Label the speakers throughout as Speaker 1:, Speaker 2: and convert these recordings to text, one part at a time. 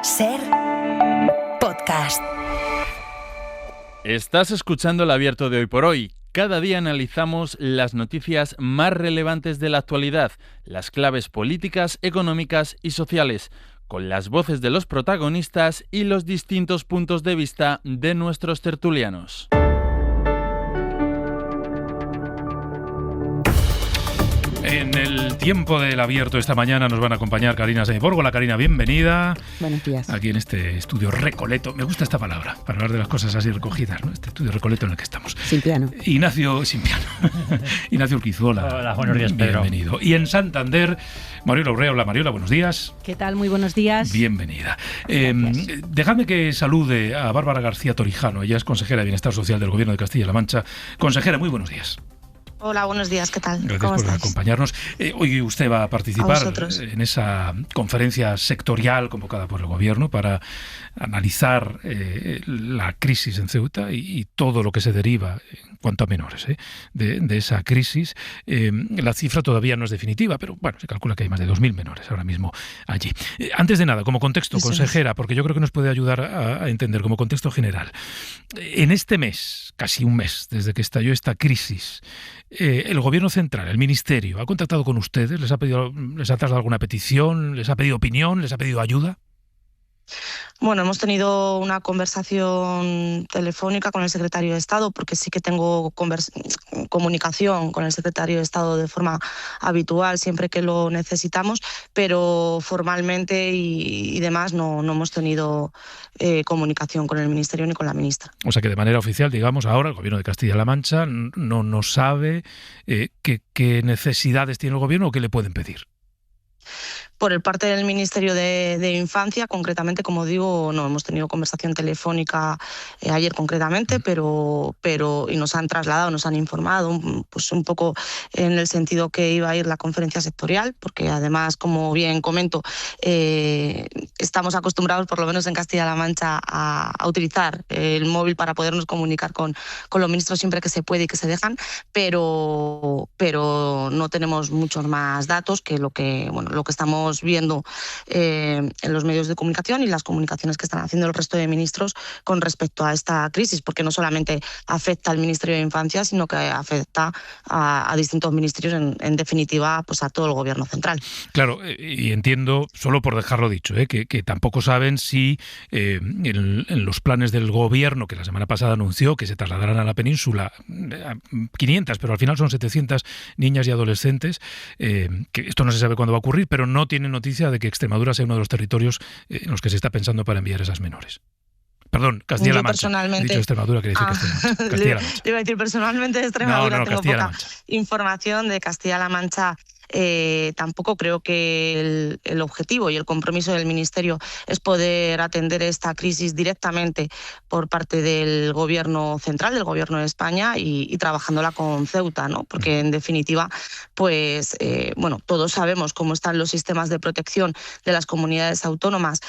Speaker 1: SER Podcast.
Speaker 2: Estás escuchando el abierto de Hoy por Hoy. Cada día analizamos las noticias más relevantes de la actualidad, las claves políticas, económicas y sociales, con las voces de los protagonistas y los distintos puntos de vista de nuestros tertulianos.
Speaker 3: En el tiempo del abierto esta mañana nos van a acompañar Carina Semiborgo. Hola Carina, bienvenida.
Speaker 4: Buenos días.
Speaker 3: Aquí en este estudio recoleto. Me gusta esta palabra, para hablar de las cosas así recogidas, ¿no? Este estudio recoleto en el que estamos.
Speaker 4: Sin piano.
Speaker 3: Ignacio, sin piano. Ignacio Urquizuela.
Speaker 5: Hola, buenos días, Pedro.
Speaker 3: Bienvenido. Y en Santander, Mariola Urrea. Hola Mariola, buenos días.
Speaker 6: ¿Qué tal? Muy buenos días.
Speaker 3: Bienvenida. Dejadme que salude a Bárbara García Torijano. Ella es consejera de Bienestar Social del Gobierno de Castilla-La Mancha. Consejera, muy buenos días.
Speaker 7: Hola, buenos días, ¿qué tal?
Speaker 3: Gracias
Speaker 7: ¿Cómo
Speaker 3: por
Speaker 7: estáis?
Speaker 3: Acompañarnos. Hoy usted va a participar en esa conferencia sectorial convocada por el Gobierno para analizar la crisis en Ceuta y todo lo que se deriva en cuanto a menores de esa crisis. La cifra todavía no es definitiva, pero bueno, se calcula que hay más de 2.000 menores ahora mismo allí. Antes de nada, como contexto, consejera, porque yo creo que nos puede ayudar a entender como contexto general. En este mes, casi un mes, desde que estalló esta crisis, el Gobierno central, el Ministerio, ¿ha contactado con ustedes? ¿Les ha trasladado alguna petición? ¿Les ha pedido opinión? ¿Les ha pedido ayuda?
Speaker 7: Bueno, hemos tenido una conversación telefónica con el secretario de Estado, porque sí que tengo comunicación con el secretario de Estado de forma habitual siempre que lo necesitamos, pero formalmente y demás no hemos tenido comunicación con el Ministerio ni con la ministra.
Speaker 3: O sea que de manera oficial, digamos, ahora el Gobierno de Castilla-La Mancha no sabe qué necesidades tiene el Gobierno o qué le pueden pedir.
Speaker 7: Por el parte del Ministerio de Infancia, concretamente, como digo, no hemos tenido conversación telefónica ayer concretamente, pero y nos han trasladado, nos han informado pues un poco en el sentido que iba a ir la conferencia sectorial, porque además, como bien comento, estamos acostumbrados, por lo menos en Castilla-La Mancha, a utilizar el móvil para podernos comunicar con los ministros siempre que se puede y que se dejan, pero no tenemos muchos más datos que lo que estamos viendo en los medios de comunicación y las comunicaciones que están haciendo el resto de ministros con respecto a esta crisis, porque no solamente afecta al Ministerio de Infancia, sino que afecta a distintos ministerios, en definitiva, pues a todo el Gobierno central.
Speaker 3: Claro, y entiendo, solo por dejarlo dicho, que tampoco saben si en los planes del Gobierno, que la semana pasada anunció que se trasladarán a la península 500, pero al final son 700 niñas y adolescentes, que esto no se sabe cuándo va a ocurrir, pero no tiene noticia de que Extremadura sea uno de los territorios en los que se está pensando para enviar esas menores. Perdón, Castilla-La Mancha.
Speaker 7: Personalmente,
Speaker 3: he dicho Extremadura, quería decir Castilla-La Mancha.
Speaker 7: Le iba a decir personalmente de Extremadura,
Speaker 3: no,
Speaker 7: tengo poca
Speaker 3: Mancha.
Speaker 7: información de Castilla-La Mancha. Tampoco creo que el objetivo y el compromiso del Ministerio es poder atender esta crisis directamente por parte del Gobierno central, del Gobierno de España y trabajándola con Ceuta, ¿no? Porque en definitiva, pues todos sabemos cómo están los sistemas de protección de las comunidades autónomas.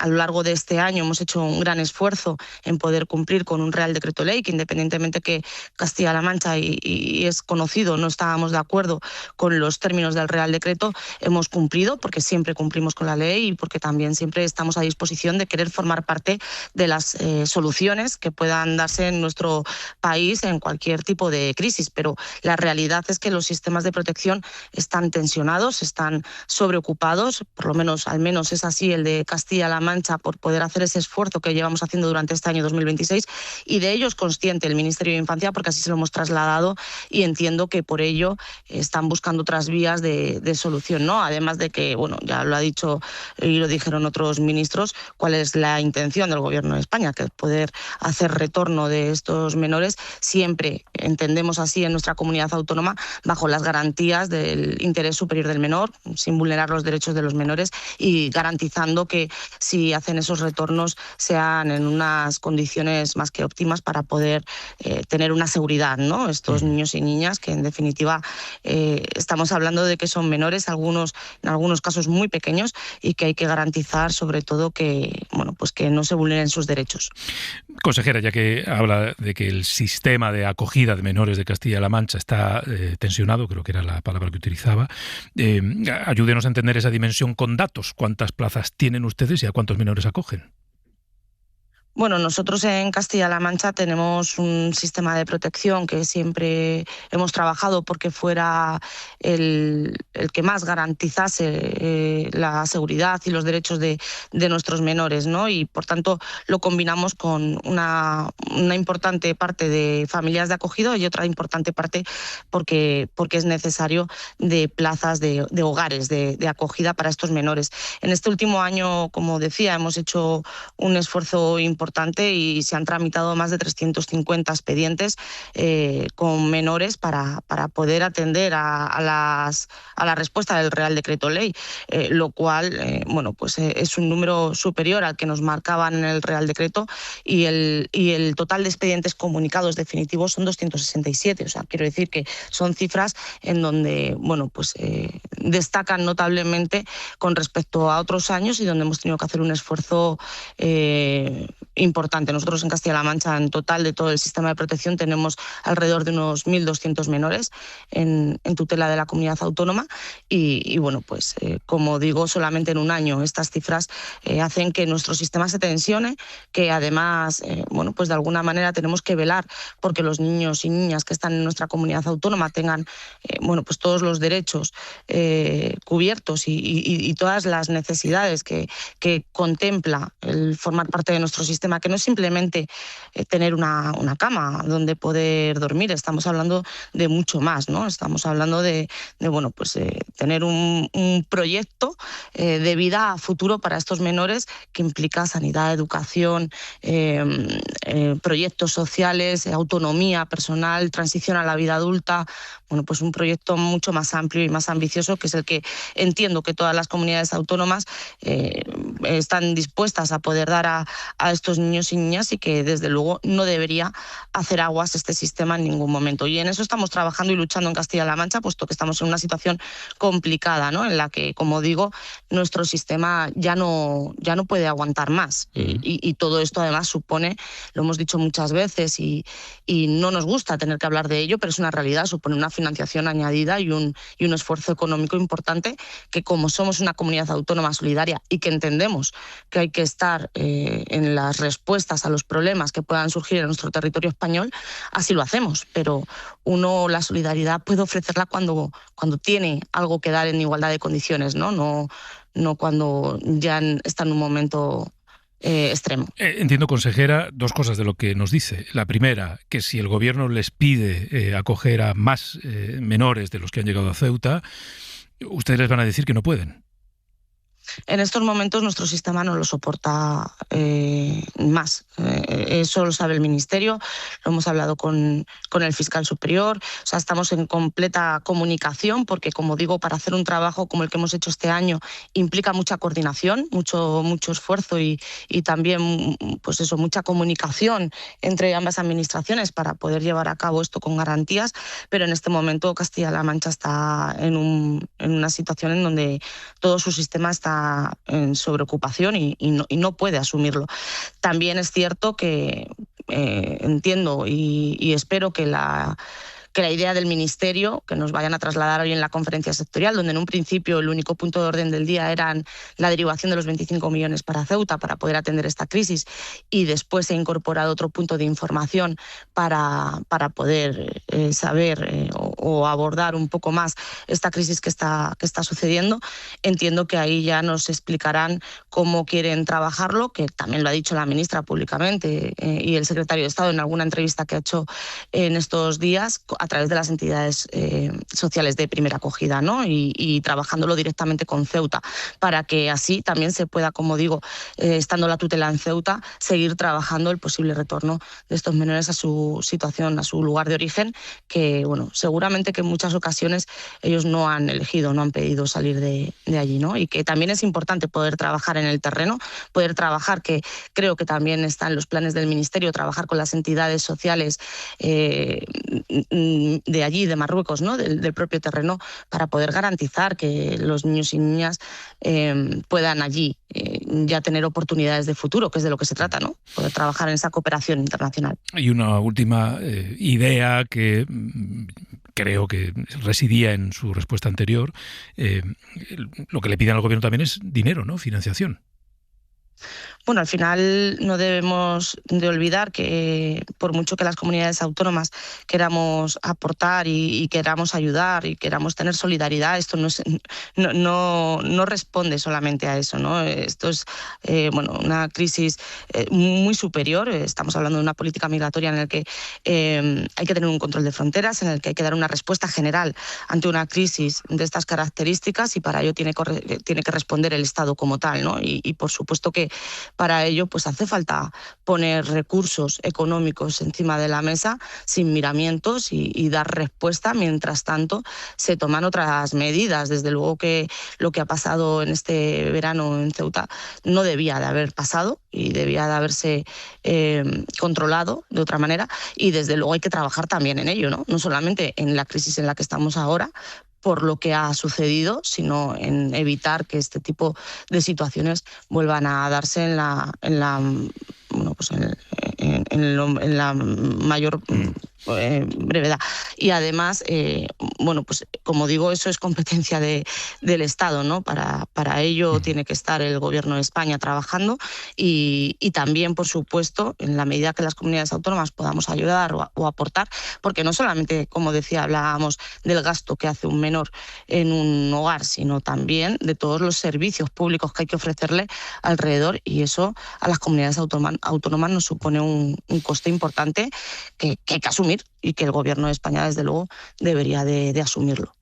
Speaker 7: A lo largo de este año hemos hecho un gran esfuerzo en poder cumplir con un Real Decreto Ley que, independientemente que Castilla-La Mancha y es conocido, no estábamos de acuerdo con los términos del Real Decreto, hemos cumplido, porque siempre cumplimos con la ley y porque también siempre estamos a disposición de querer formar parte de las soluciones que puedan darse en nuestro país en cualquier tipo de crisis. Pero la realidad es que los sistemas de protección están tensionados, están sobreocupados, por lo menos, al menos es así el de Castilla-La Mancha, por poder hacer ese esfuerzo que llevamos haciendo durante este año 2026, y de ello es consciente el Ministerio de Infancia, porque así se lo hemos trasladado y entiendo que por ello están buscando otras vías de solución, ¿no? Además de que, ya lo ha dicho y lo dijeron otros ministros, cuál es la intención del Gobierno de España, que es poder hacer retorno de estos menores, siempre entendemos así en nuestra comunidad autónoma, bajo las garantías del interés superior del menor, sin vulnerar los derechos de los menores y garantizando que si hacen esos retornos sean en unas condiciones más que óptimas para poder tener una seguridad, ¿no? Estos niños y niñas que en definitiva estamos hablando de que son menores, en algunos casos muy pequeños, y que hay que garantizar sobre todo que, pues que no se vulneren sus derechos.
Speaker 3: Consejera, ya que habla de que el sistema de acogida de menores de Castilla-La Mancha está tensionado, creo que era la palabra que utilizaba, ayúdenos a entender esa dimensión con datos. ¿Cuántas plazas tienen ustedes y a cuántos menores acogen?
Speaker 7: Bueno, nosotros en Castilla-La Mancha tenemos un sistema de protección que siempre hemos trabajado porque fuera el que más garantizase la seguridad y los derechos de nuestros menores, ¿no? Y por tanto lo combinamos con una importante parte de familias de acogida y otra importante parte porque es necesario de plazas de hogares de acogida para estos menores. En este último año, como decía, hemos hecho un esfuerzo importante y se han tramitado más de 350 expedientes con menores para poder atender a la respuesta del Real Decreto Ley, lo cual es un número superior al que nos marcaban en el Real Decreto, y el total de expedientes comunicados definitivos son 267. O sea, quiero decir que son cifras en donde destacan notablemente con respecto a otros años y donde hemos tenido que hacer un esfuerzo importante. Nosotros en Castilla-La Mancha, en total de todo el sistema de protección, tenemos alrededor de unos 1.200 menores en tutela de la comunidad autónoma y como digo, solamente en un año estas cifras hacen que nuestro sistema se tensione, que además de alguna manera tenemos que velar porque los niños y niñas que están en nuestra comunidad autónoma tengan todos los derechos cubiertos y todas las necesidades que contempla el formar parte de nuestro sistema, que no es simplemente tener una cama donde poder dormir. Estamos hablando de mucho más, ¿no? Estamos hablando de tener un proyecto de vida a futuro para estos menores que implica sanidad, educación, proyectos sociales, autonomía personal, transición a la vida adulta. Un proyecto mucho más amplio y más ambicioso, que es el que entiendo que todas las comunidades autónomas están dispuestas a poder dar a estos niños y niñas, y que desde luego no debería hacer aguas este sistema en ningún momento. Y en eso estamos trabajando y luchando en Castilla-La Mancha, puesto que estamos en una situación complicada, ¿no? En la que, como digo, nuestro sistema ya no puede aguantar más. Y todo esto además supone, lo hemos dicho muchas veces y no nos gusta tener que hablar de ello, pero es una realidad, supone una financiación añadida y un esfuerzo económico importante, que como somos una comunidad autónoma solidaria y que entendemos que hay que estar en las respuestas a los problemas que puedan surgir en nuestro territorio español, así lo hacemos. Pero la solidaridad puede ofrecerla cuando tiene algo que dar en igualdad de condiciones, no cuando ya está en un momento extremo.
Speaker 3: Entiendo, consejera, dos cosas de lo que nos dice. La primera, que si el gobierno les pide acoger a más menores de los que han llegado a Ceuta, ustedes les van a decir que no pueden.
Speaker 7: En estos momentos nuestro sistema no lo soporta más. Eso lo sabe el Ministerio, lo hemos hablado con el fiscal superior. O sea, estamos en completa comunicación porque, como digo, para hacer un trabajo como el que hemos hecho este año implica mucha coordinación, mucho esfuerzo y también mucha comunicación entre ambas administraciones para poder llevar a cabo esto con garantías. Pero en este momento Castilla-La Mancha está en una situación en donde todo su sistema está en sobreocupación y no puede asumirlo. También es cierto que entiendo y espero que la idea del Ministerio, que nos vayan a trasladar hoy en la conferencia sectorial, donde en un principio el único punto de orden del día era la derivación de los 25 millones para Ceuta para poder atender esta crisis, y después se ha incorporado otro punto de información para poder saber o abordar un poco más esta crisis que está sucediendo. Entiendo que ahí ya nos explicarán cómo quieren trabajarlo, que también lo ha dicho la ministra públicamente y el secretario de Estado en alguna entrevista que ha hecho en estos días, a través de las entidades sociales de primera acogida, ¿no? Y trabajándolo directamente con Ceuta, para que así también se pueda, como digo, estando la tutela en Ceuta, seguir trabajando el posible retorno de estos menores a su situación, a su lugar de origen, que seguramente que en muchas ocasiones ellos no han elegido, no han pedido salir de allí, ¿no? Y que también es importante poder trabajar en el terreno, poder trabajar, que creo que también está en los planes del Ministerio, trabajar con las entidades sociales de allí, de Marruecos, ¿no? del propio terreno, para poder garantizar que los niños y niñas puedan allí ya tener oportunidades de futuro, que es de lo que se trata, ¿no? Poder trabajar en esa cooperación internacional.
Speaker 3: Y una última idea que creo que residía en su respuesta anterior. Lo que le piden al gobierno también es dinero, ¿no? Financiación.
Speaker 7: Bueno, al final no debemos de olvidar que por mucho que las comunidades autónomas queramos aportar y queramos ayudar y queramos tener solidaridad, esto no responde solamente a eso, ¿no? Esto es una crisis muy superior. Estamos hablando de una política migratoria en la que hay que tener un control de fronteras, en el que hay que dar una respuesta general ante una crisis de estas características, y para ello tiene que responder el Estado como tal, ¿no? Y por supuesto que para ello pues hace falta poner recursos económicos encima de la mesa sin miramientos y dar respuesta. Mientras tanto se toman otras medidas. Desde luego que lo que ha pasado en este verano en Ceuta no debía de haber pasado y debía de haberse controlado de otra manera, y desde luego hay que trabajar también en ello, ¿no? No solamente en la crisis en la que estamos ahora por lo que ha sucedido, sino en evitar que este tipo de situaciones vuelvan a darse en la mayor brevedad. Y además, como digo, eso es competencia del Estado, ¿no? Para ello tiene que estar el Gobierno de España trabajando y también, por supuesto, en la medida que las comunidades autónomas podamos ayudar o aportar, porque no solamente, como decía, hablábamos del gasto que hace un menor en un hogar, sino también de todos los servicios públicos que hay que ofrecerle alrededor, y eso a las comunidades autónomas nos supone un coste importante que hay que asumir y que el Gobierno de España, desde luego, debería de asumirlo.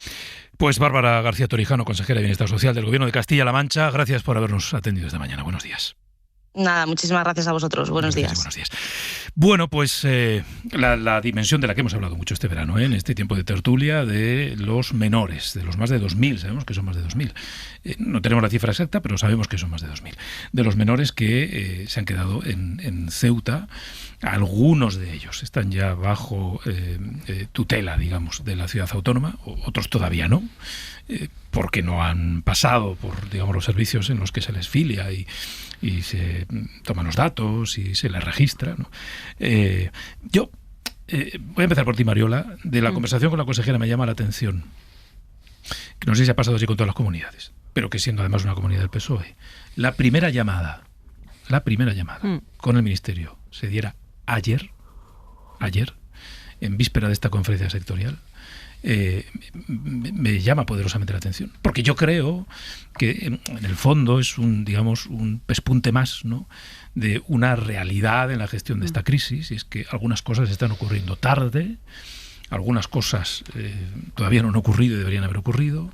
Speaker 3: Pues Bárbara García Torijano, consejera de Bienestar Social del Gobierno de Castilla-La Mancha, gracias por habernos atendido esta mañana. Buenos días.
Speaker 7: Nada, muchísimas gracias a vosotros. Buenos días.
Speaker 3: Buenos días. Bueno, pues la dimensión de la que hemos hablado mucho este verano, en este tiempo de tertulia, de los menores, de los más de 2.000, sabemos que son más de 2.000. No tenemos la cifra exacta, pero sabemos que son más de 2.000. De los menores que se han quedado en Ceuta, algunos de ellos están ya bajo tutela, digamos, de la ciudad autónoma, otros todavía no, porque no han pasado por, digamos, los servicios en los que se les filia y se toman los datos y se les registra, ¿no? Yo voy a empezar por ti, Mariola. De la conversación con la consejera me llama la atención, que no sé si ha pasado así con todas las comunidades, pero que siendo además una comunidad del PSOE, la primera llamada con el Ministerio se diera ayer, en víspera de esta conferencia sectorial. Me llama poderosamente la atención, porque yo creo que en el fondo es un pespunte más, ¿no?, de una realidad en la gestión de esta crisis, y es que algunas cosas están ocurriendo tarde, algunas cosas todavía no han ocurrido y deberían haber ocurrido,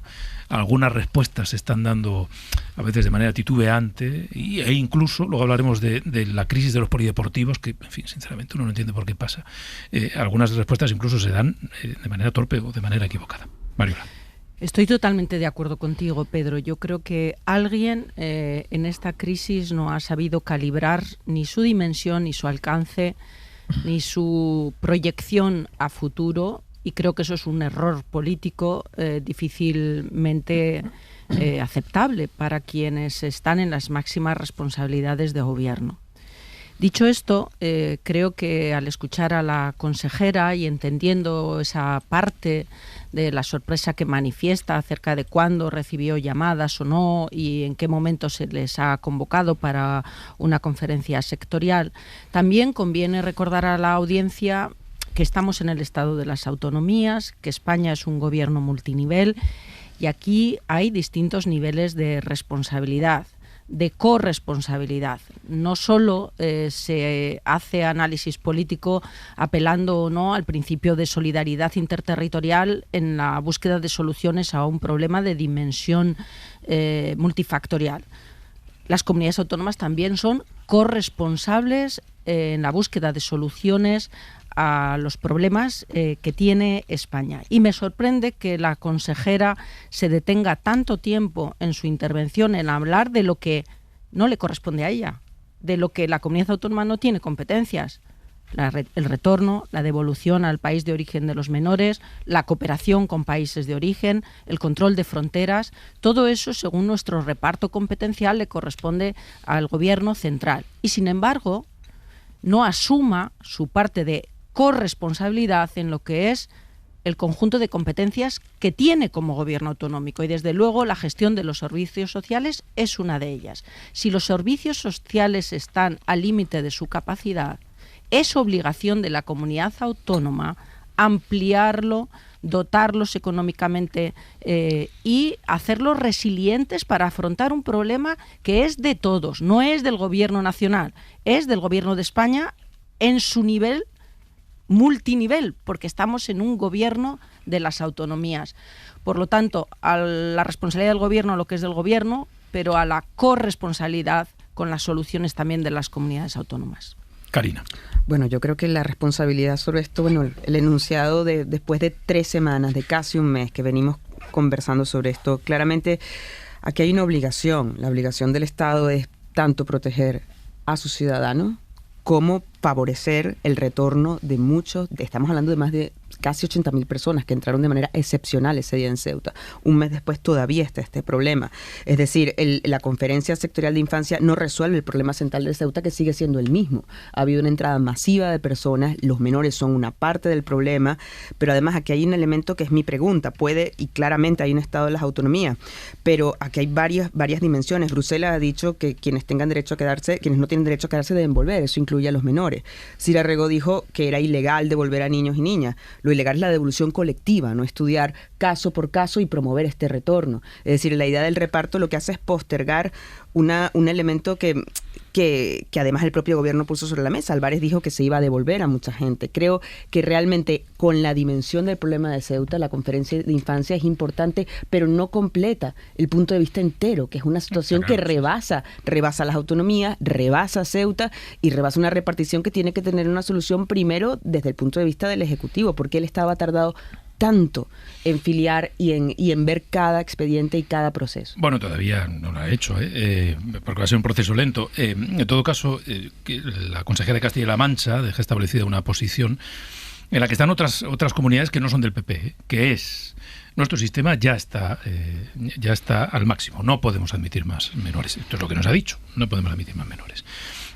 Speaker 3: algunas respuestas se están dando a veces de manera titubeante, e incluso, luego hablaremos de la crisis de los polideportivos, que, en fin, sinceramente uno no entiende por qué pasa. Algunas respuestas incluso se dan de manera torpe o de manera equivocada. Mariola.
Speaker 4: Estoy totalmente de acuerdo contigo, Pedro. Yo creo que alguien en esta crisis no ha sabido calibrar ni su dimensión, ni su alcance, ni su proyección a futuro, y creo que eso es un error político difícilmente aceptable para quienes están en las máximas responsabilidades de gobierno. Dicho esto, creo que al escuchar a la consejera y entendiendo esa parte de la sorpresa que manifiesta acerca de cuándo recibió llamadas o no y en qué momento se les ha convocado para una conferencia sectorial, también conviene recordar a la audiencia que estamos en el estado de las autonomías, que España es un gobierno multinivel y aquí hay distintos niveles de responsabilidad, de corresponsabilidad. No solo se hace análisis político apelando o no al principio de solidaridad interterritorial en la búsqueda de soluciones a un problema de dimensión multifactorial. Las comunidades autónomas también son corresponsables en la búsqueda de soluciones a los problemas que tiene España. Y me sorprende que la consejera se detenga tanto tiempo en su intervención en hablar de lo que no le corresponde a ella, de lo que la comunidad autónoma no tiene competencias. el retorno, la devolución al país de origen de los menores, la cooperación con países de origen, el control de fronteras. Todo eso, según nuestro reparto competencial, le corresponde al Gobierno central. Y, sin embargo, no asuma su parte de corresponsabilidad en lo que es el conjunto de competencias que tiene como gobierno autonómico, y desde luego la gestión de los servicios sociales es una de ellas. Si los servicios sociales están al límite de su capacidad, es obligación de la comunidad autónoma ampliarlo, dotarlos económicamente y hacerlos resilientes para afrontar un problema que es de todos, no es del Gobierno nacional, es del Gobierno de España en su nivel multinivel, porque estamos en un gobierno de las autonomías. Por lo tanto, a la responsabilidad del gobierno, lo que es del gobierno, pero a la corresponsabilidad con las soluciones también de las comunidades autónomas.
Speaker 3: Karina.
Speaker 5: Bueno, yo creo que la responsabilidad sobre esto, el enunciado después de 3 semanas, de casi un mes que venimos conversando sobre esto, claramente aquí hay una obligación. La obligación del Estado es tanto proteger a sus ciudadanos como favorecer el retorno de muchos, estamos hablando de más de casi 80.000 personas que entraron de manera excepcional ese día en Ceuta. Un mes después todavía está este problema. Es decir, la Conferencia Sectorial de Infancia no resuelve el problema central de Ceuta, que sigue siendo el mismo. Ha habido una entrada masiva de personas, los menores son una parte del problema, pero además aquí hay un elemento que es mi pregunta. Puede, y claramente hay un estado de las autonomías, pero aquí hay varias dimensiones. Bruselas ha dicho que quienes tengan derecho a quedarse, quienes no tienen derecho a quedarse deben volver. Eso incluye a los menores. Cira Rego dijo que era ilegal devolver a niños y niñas. Lo ilegal es la devolución colectiva, no estudiar caso por caso y promover este retorno. Es decir, la idea del reparto lo que hace es postergar un elemento que además el propio gobierno puso sobre la mesa. Álvarez dijo que se iba a devolver a mucha gente. Creo que realmente con la dimensión del problema de Ceuta, la Conferencia de Infancia es importante, pero no completa el punto de vista entero, que es una situación que rebasa las autonomías, rebasa Ceuta y rebasa una repartición que tiene que tener una solución primero desde el punto de vista del Ejecutivo, porque el Estado ha tardado tanto en filiar y en ver cada expediente y cada proceso.
Speaker 3: Bueno, todavía no lo ha hecho, porque va a ser un proceso lento. En todo caso, que la consejera de Castilla-La Mancha deja establecida una posición en la que están otras comunidades que no son del PP, que es: nuestro sistema ya está al máximo, no podemos admitir más menores. Esto es lo que nos ha dicho, no podemos admitir más menores.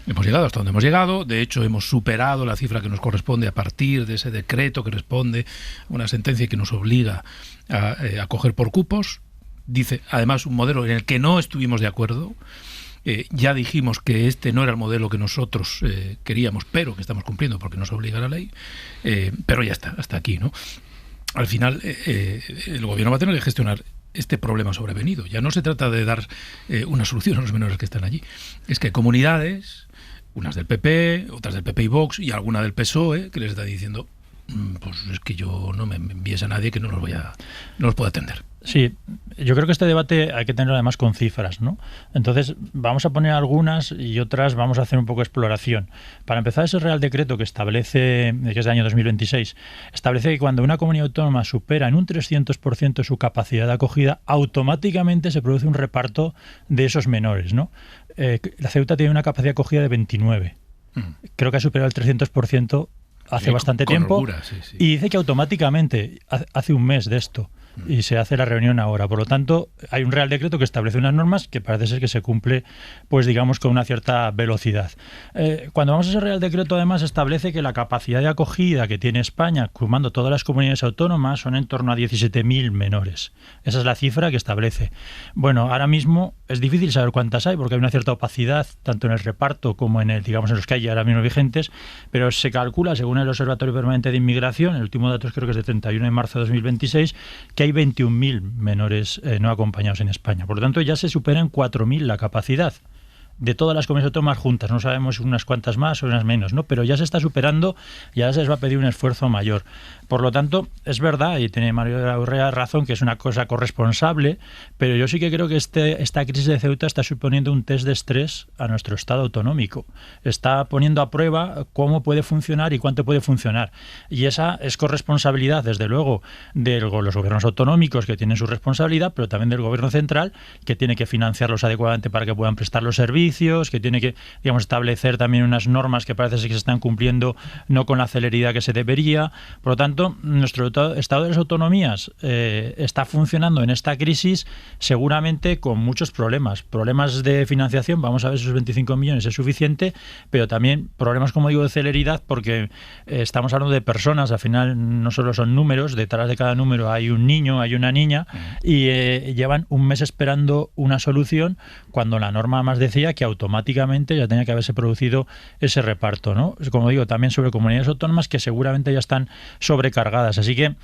Speaker 3: Hemos llegado hasta donde hemos llegado, de hecho hemos superado la cifra que nos corresponde a partir de ese decreto que responde a una sentencia que nos obliga a coger por cupos. Dice, además, un modelo en el que no estuvimos de acuerdo. Ya dijimos que este no era el modelo que nosotros queríamos, pero que estamos cumpliendo porque nos obliga la ley, pero ya está, hasta aquí, ¿no? Al final, el gobierno va a tener que gestionar este problema sobrevenido. Ya no se trata de dar una solución a los menores que están allí. Es que hay comunidades, unas del PP, otras del PP y Vox, y alguna del PSOE, que les está diciendo, pues es que yo no me envíes a nadie que no los pueda atender.
Speaker 6: Sí, yo creo que este debate hay que tenerlo además con cifras, ¿no? Entonces, vamos a poner algunas y otras vamos a hacer un poco de exploración. Para empezar, ese Real Decreto que establece, que es del año 2026, establece que cuando una comunidad autónoma supera en un 300% su capacidad de acogida, automáticamente se produce un reparto de esos menores, ¿no? La Ceuta tiene una capacidad de acogida de 29. Creo que ha superado el 300% hace bastante tiempo. Holgura, sí. Y dice que automáticamente, hace un mes de esto, y se hace la reunión ahora. Por lo tanto, hay un Real Decreto que establece unas normas que parece ser que se cumple, pues digamos, con una cierta velocidad. Cuando vamos a ese Real Decreto, además, establece que la capacidad de acogida que tiene España, sumando todas las comunidades autónomas, son en torno a 17.000 menores. Esa es la cifra que establece. Bueno, ahora mismo es difícil saber cuántas hay, porque hay una cierta opacidad, tanto en el reparto como en digamos, en los que hay ahora mismo vigentes, pero se calcula, según el Observatorio Permanente de Inmigración, el último dato creo que es de 31 de marzo de 2026, que hay 21.000 menores no acompañados en España. Por lo tanto, ya se superan 4.000 la capacidad de todas las comunidades autónomas juntas. No sabemos unas cuantas más o unas menos, ¿no? Pero ya se está superando y ahora se les va a pedir un esfuerzo mayor. Por lo tanto, es verdad, y tiene Mario de la Urrea razón, que es una cosa corresponsable, pero yo sí que creo que esta crisis de Ceuta está suponiendo un test de estrés a nuestro Estado autonómico. Está poniendo a prueba cómo puede funcionar y cuánto puede funcionar. Y esa es corresponsabilidad, desde luego, de los gobiernos autonómicos, que tienen su responsabilidad, pero también del gobierno central, que tiene que financiarlos adecuadamente para que puedan prestar los servicios, servicios, que tiene que, digamos, establecer también unas normas que parece ser que se están cumpliendo no con la celeridad que se debería. Por lo tanto, nuestro Estado de las Autonomías está funcionando en esta crisis seguramente con muchos problemas de financiación. Vamos a ver si esos 25 millones es suficiente, pero también problemas, como digo, de celeridad, porque estamos hablando de personas. Al final no solo son números, detrás de cada número hay un niño, hay una niña, y llevan un mes esperando una solución, cuando la norma además decía que automáticamente ya tenía que haberse producido ese reparto, ¿no? Como digo, también sobre comunidades autónomas que seguramente ya están sobrecargadas. Así que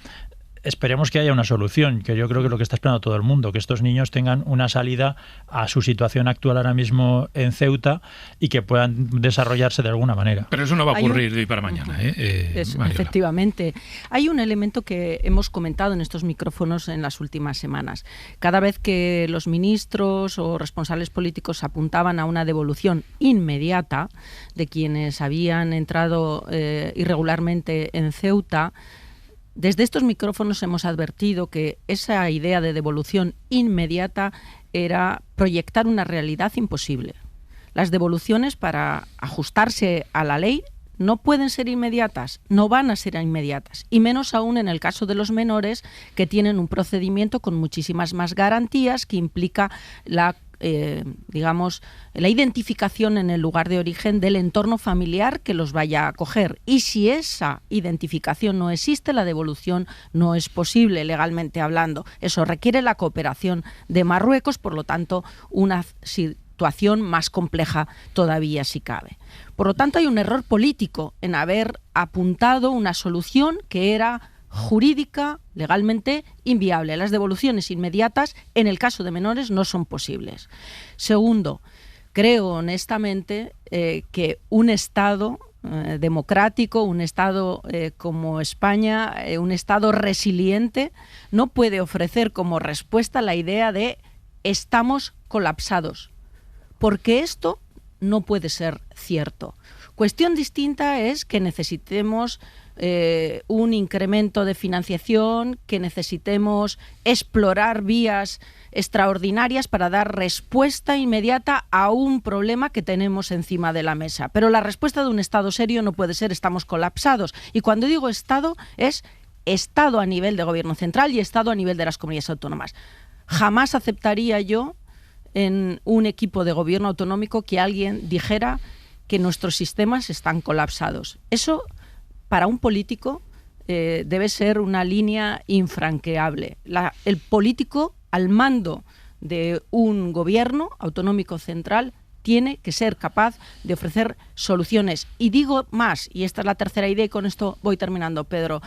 Speaker 6: esperemos que haya una solución, que yo creo que es lo que está esperando todo el mundo, que estos niños tengan una salida a su situación actual ahora mismo en Ceuta y que puedan desarrollarse de alguna manera.
Speaker 3: Pero eso no va a ocurrir de hoy para mañana.
Speaker 4: Efectivamente. Hay un elemento que hemos comentado en estos micrófonos en las últimas semanas. Cada vez que los ministros o responsables políticos apuntaban a una devolución inmediata de quienes habían entrado irregularmente en Ceuta, desde estos micrófonos hemos advertido que esa idea de devolución inmediata era proyectar una realidad imposible. Las devoluciones, para ajustarse a la ley, no pueden ser inmediatas, no van a ser inmediatas, y menos aún en el caso de los menores, que tienen un procedimiento con muchísimas más garantías, que implica la identificación en el lugar de origen del entorno familiar que los vaya a acoger. Y si esa identificación no existe, la devolución no es posible legalmente hablando. Eso requiere la cooperación de Marruecos, por lo tanto, una situación más compleja todavía si cabe. Por lo tanto, hay un error político en haber apuntado una solución que era jurídica, legalmente inviable. Las devoluciones inmediatas en el caso de menores no son posibles. Segundo, creo honestamente que un Estado democrático, un Estado como España, un Estado resiliente, no puede ofrecer como respuesta la idea de estamos colapsados, porque esto no puede ser cierto. Cuestión distinta es que necesitemos un incremento de financiación, que necesitemos explorar vías extraordinarias para dar respuesta inmediata a un problema que tenemos encima de la mesa. Pero la respuesta de un Estado serio no puede ser estamos colapsados. Y cuando digo Estado, es Estado a nivel de Gobierno central y Estado a nivel de las comunidades autónomas. Jamás aceptaría yo en un equipo de gobierno autonómico que alguien dijera que nuestros sistemas están colapsados. Eso, para un político, debe ser una línea infranqueable. El político, al mando de un gobierno autonómico central, tiene que ser capaz de ofrecer soluciones. Y digo más, y esta es la tercera idea, y con esto voy terminando, Pedro.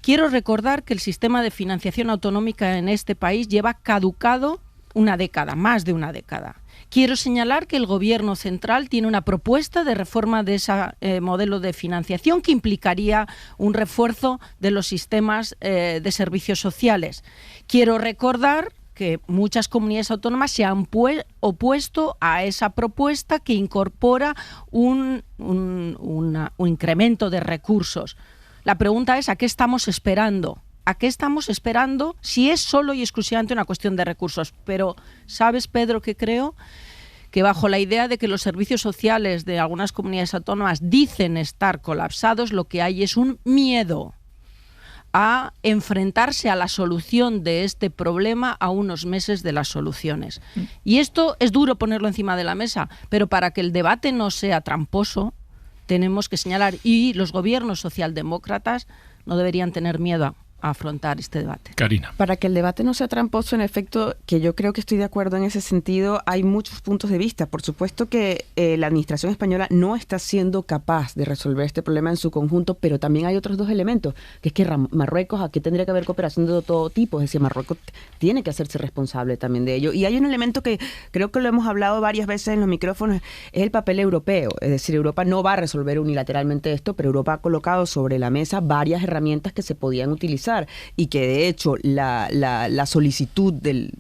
Speaker 4: Quiero recordar que el sistema de financiación autonómica en este país lleva caducado una década, más de una década. Quiero señalar que el Gobierno central tiene una propuesta de reforma de ese modelo de financiación que implicaría un refuerzo de los sistemas de servicios sociales. Quiero recordar que muchas comunidades autónomas se han opuesto a esa propuesta que incorpora un incremento de recursos. La pregunta es, ¿a qué estamos esperando? ¿A qué estamos esperando si es solo y exclusivamente una cuestión de recursos? Pero, ¿sabes, Pedro, qué creo? Que bajo la idea de que los servicios sociales de algunas comunidades autónomas dicen estar colapsados, lo que hay es un miedo a enfrentarse a la solución de este problema a unos meses de las soluciones. Y esto es duro ponerlo encima de la mesa, pero para que el debate no sea tramposo, tenemos que señalar, y los gobiernos socialdemócratas no deberían tener miedo a afrontar este debate.
Speaker 3: Karina.
Speaker 5: Para que el debate no sea tramposo, en efecto, que yo creo que estoy de acuerdo en ese sentido, hay muchos puntos de vista. Por supuesto que la administración española no está siendo capaz de resolver este problema en su conjunto, pero también hay otros dos elementos, que es que Marruecos, aquí tendría que haber cooperación de todo tipo, es decir, Marruecos tiene que hacerse responsable también de ello. Y hay un elemento que creo que lo hemos hablado varias veces en los micrófonos, es el papel europeo. Es decir, Europa no va a resolver unilateralmente esto, pero Europa ha colocado sobre la mesa varias herramientas que se podían utilizar, y que de hecho la solicitud del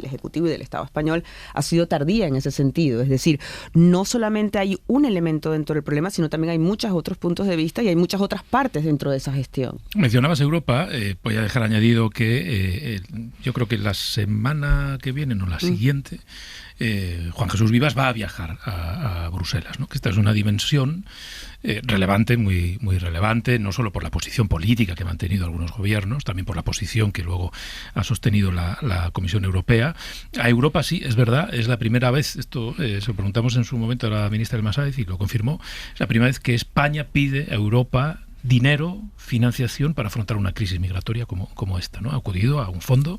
Speaker 5: Ejecutivo y del Estado español ha sido tardía en ese sentido. Es decir, no solamente hay un elemento dentro del problema, sino también hay muchos otros puntos de vista y hay muchas otras partes dentro de esa gestión.
Speaker 3: Mencionabas Europa, voy a dejar añadido que yo creo que la semana que viene, no la siguiente, Juan Jesús Vivas va a viajar a Bruselas, ¿no? Que esta es una dimensión relevante, muy, muy relevante, no solo por la posición política que han mantenido algunos gobiernos, también por la posición que luego ha sostenido la Comisión Europea. A Europa sí, es verdad, es la primera vez, esto se lo preguntamos en su momento a la ministra del Masáez y lo confirmó, es la primera vez que España pide a Europa dinero, financiación para afrontar una crisis migratoria como esta, ¿no? Ha acudido a un fondo,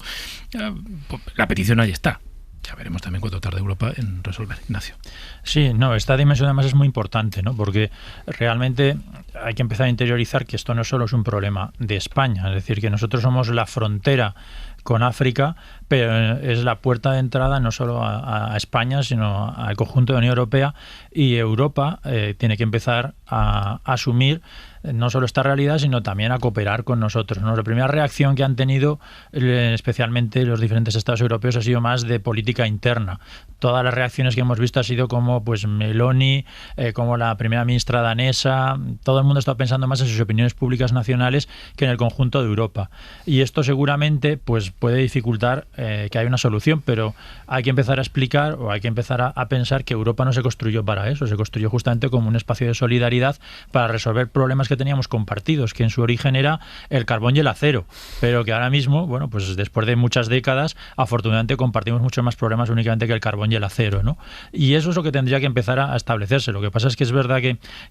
Speaker 3: la petición ahí está. Ya veremos también cuánto tarda Europa en resolver. Ignacio.
Speaker 6: Sí, no, esta dimensión además es muy importante, ¿no? Porque realmente hay que empezar a interiorizar que esto no solo es un problema de España, es decir, que nosotros somos la frontera con África, pero es la puerta de entrada no solo a España, sino al conjunto de la Unión Europea, y Europa tiene que empezar a asumir no solo esta realidad, sino también a cooperar con nosotros, ¿no? La primera reacción que han tenido, especialmente los diferentes estados europeos, ha sido más de política interna. Todas las reacciones que hemos visto ha sido como pues Meloni, como la primera ministra danesa. Todo el mundo está pensando más en sus opiniones públicas nacionales que en el conjunto de Europa. Y esto seguramente pues puede dificultar que haya una solución, pero hay que empezar a explicar o hay que empezar a pensar que Europa no se construyó para eso, se construyó justamente como un espacio de solidaridad para resolver problemas que teníamos compartidos, que en su origen era el carbón y el acero, pero que ahora mismo, bueno, pues después de muchas décadas, afortunadamente compartimos muchos más problemas únicamente que el carbón y el acero, ¿no? Y eso es lo que tendría que empezar a establecerse. Lo que pasa es que es verdad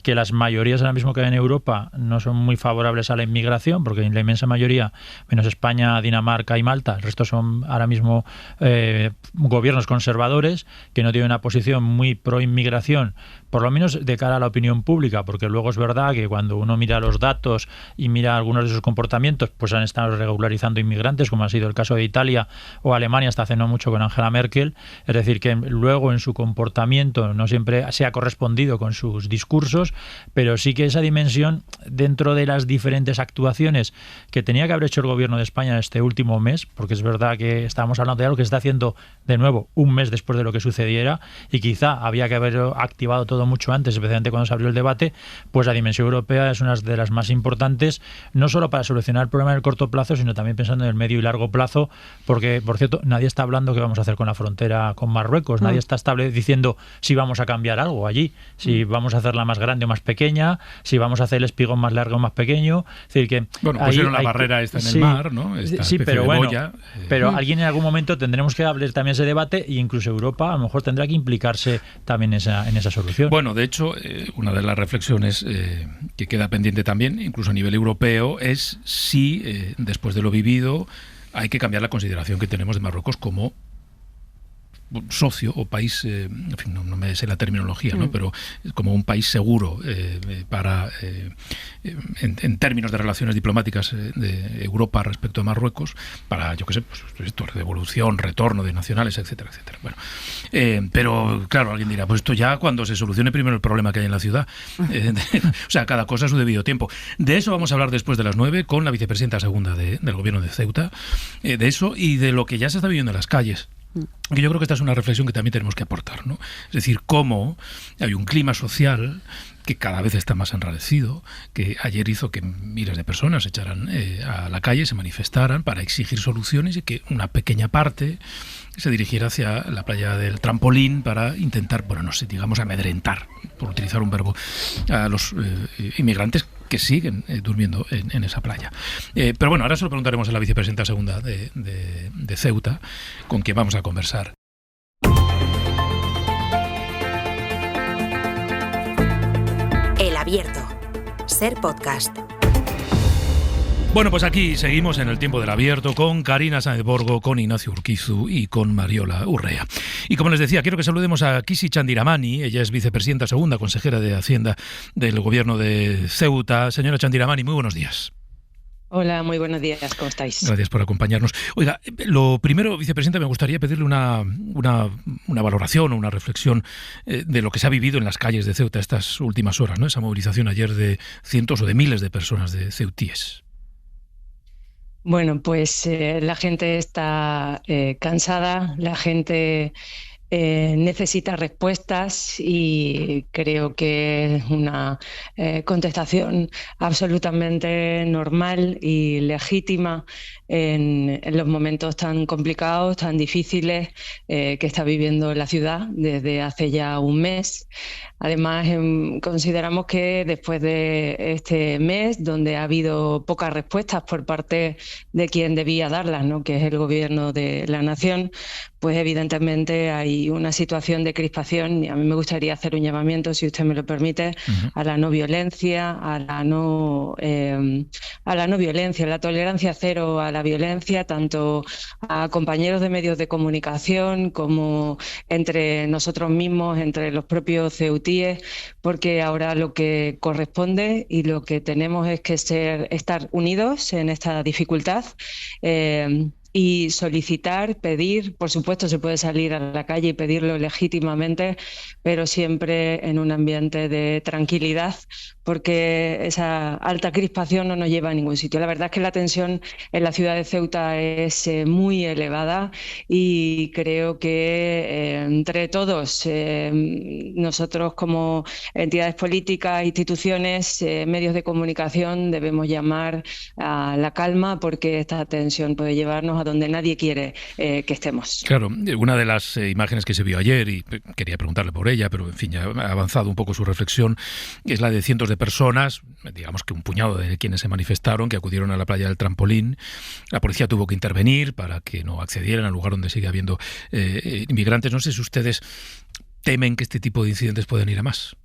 Speaker 6: que las mayorías ahora mismo que hay en Europa no son muy favorables a la inmigración, porque en la inmensa mayoría, menos España, Dinamarca y Malta, el resto son ahora mismo gobiernos conservadores que no tienen una posición muy pro inmigración, por lo menos de cara a la opinión pública, porque luego es verdad que cuando uno mira los datos y mira algunos de sus comportamientos, pues han estado regularizando inmigrantes, como ha sido el caso de Italia o Alemania hasta hace no mucho con Angela Merkel. Es decir, que luego en su comportamiento no siempre se ha correspondido con sus discursos, pero sí que esa dimensión dentro de las diferentes actuaciones que tenía que haber hecho el gobierno de España en este último mes, porque es verdad que estábamos hablando de algo que se está haciendo de nuevo un mes después de lo que sucediera y quizá había que haber activado todo mucho antes, especialmente cuando se abrió el debate, pues la dimensión europea es una de las más importantes, no solo para solucionar el problema en el corto plazo, sino también pensando en el medio y largo plazo, porque, por cierto, nadie está hablando qué vamos a hacer con la frontera con Marruecos, nadie está diciendo si vamos a cambiar algo allí, si vamos a hacerla más grande o más pequeña, si vamos a hacer el espigón más largo o más pequeño. Es decir, que
Speaker 3: bueno, pusieron la barrera esta en el mar, ¿no?
Speaker 6: Sí, pero bueno, pero alguien en algún momento tendremos que abrir también ese debate e incluso Europa a lo mejor tendrá que implicarse también en esa solución.
Speaker 3: Bueno, de hecho, una de las reflexiones que queda pendiente también, incluso a nivel europeo, es si después de lo vivido hay que cambiar la consideración que tenemos de Marruecos como socio o país, en fin, no me sé la terminología, ¿no? Pero como un país seguro para en términos de relaciones diplomáticas de Europa respecto a Marruecos, para, yo qué sé, pues esto, devolución, retorno de nacionales, etcétera, etcétera. Bueno, pero claro, alguien dirá, pues esto ya cuando se solucione primero el problema que hay en la ciudad. O sea, cada cosa a su debido tiempo. De eso vamos a hablar después de las 9 con la vicepresidenta segunda del gobierno de Ceuta, de eso y de lo que ya se está viviendo en las calles. Que yo creo que esta es una reflexión que también tenemos que aportar, ¿no? Es decir, cómo hay un clima social que cada vez está más enrarecido, que ayer hizo que miles de personas se echaran a la calle, se manifestaran para exigir soluciones y que una pequeña parte se dirigiera hacia la playa del Trampolín para intentar, bueno, no sé, digamos, amedrentar, por utilizar un verbo, a los inmigrantes que siguen durmiendo en esa playa. Pero bueno, ahora se lo preguntaremos a la vicepresidenta segunda de Ceuta, con quien vamos a conversar.
Speaker 1: El Abierto. Ser podcast.
Speaker 3: Bueno, pues aquí seguimos en el tiempo del Abierto con Karina Sáenz Borgo, con Ignacio Urquizu y con Mariola Urrea. Y como les decía, quiero que saludemos a Kisi Chandiramani. Ella es vicepresidenta segunda, consejera de Hacienda del gobierno de Ceuta. Señora Chandiramani, muy buenos días.
Speaker 8: Hola, muy buenos días, ¿cómo estáis?
Speaker 3: Gracias por acompañarnos. Oiga, lo primero, vicepresidenta, me gustaría pedirle una valoración o una reflexión de lo que se ha vivido en las calles de Ceuta estas últimas horas, ¿no? Esa movilización ayer de cientos o de miles de personas de ceutíes.
Speaker 8: Bueno, pues la gente está cansada, la gente necesita respuestas y creo que es una contestación absolutamente normal y legítima en los momentos tan complicados, tan difíciles que está viviendo la ciudad desde hace ya un mes. Además, consideramos que después de este mes, donde ha habido pocas respuestas por parte de quien debía darlas, ¿no?, que es el Gobierno de la Nación, pues evidentemente hay una situación de crispación y a mí me gustaría hacer un llamamiento, si usted me lo permite, a la no violencia, a la no violencia, la tolerancia cero a la violencia, tanto a compañeros de medios de comunicación como entre nosotros mismos, entre los propios ceutíes, porque ahora lo que corresponde y lo que tenemos es que estar unidos en esta dificultad. Y solicitar, pedir, por supuesto se puede salir a la calle y pedirlo legítimamente, pero siempre en un ambiente de tranquilidad, porque esa alta crispación no nos lleva a ningún sitio. La verdad es que la tensión en la ciudad de Ceuta es muy elevada y creo que entre todos, nosotros como entidades políticas, instituciones, medios de comunicación, debemos llamar a la calma, porque esta tensión puede llevarnos a donde nadie quiere que estemos.
Speaker 3: Claro, una de las imágenes que se vio ayer, y quería preguntarle por ella, pero en fin, ya ha avanzado un poco su reflexión, es la de cientos de personas, digamos que un puñado de quienes se manifestaron, que acudieron a la playa del Trampolín. La policía tuvo que intervenir para que no accedieran al lugar donde sigue habiendo inmigrantes. No sé si ustedes temen que este tipo de incidentes puedan ir a más.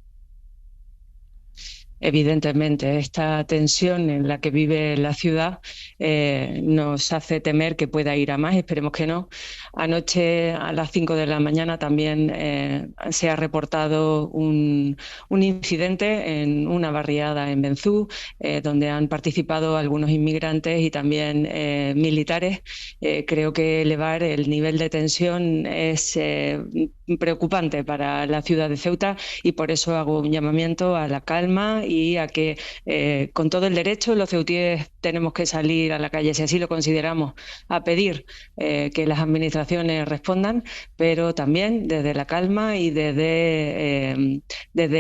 Speaker 8: Evidentemente, esta tensión en la que vive la ciudad nos hace temer que pueda ir a más, esperemos que no. Anoche a las 5 de la mañana también se ha reportado un incidente en una barriada en Benzú, donde han participado algunos inmigrantes y también militares. Creo que elevar el nivel de tensión es preocupante para la ciudad de Ceuta y por eso hago un llamamiento a la calma y a que con todo el derecho los ceutíes tenemos que salir a la calle, si así lo consideramos, a pedir que las administraciones respondan, pero también desde la calma y desde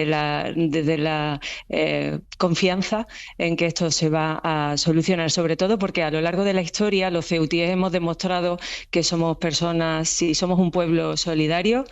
Speaker 8: la confianza en que esto se va a solucionar, sobre todo porque a lo largo de la historia los ceutíes hemos demostrado que somos personas y somos un pueblo solidario,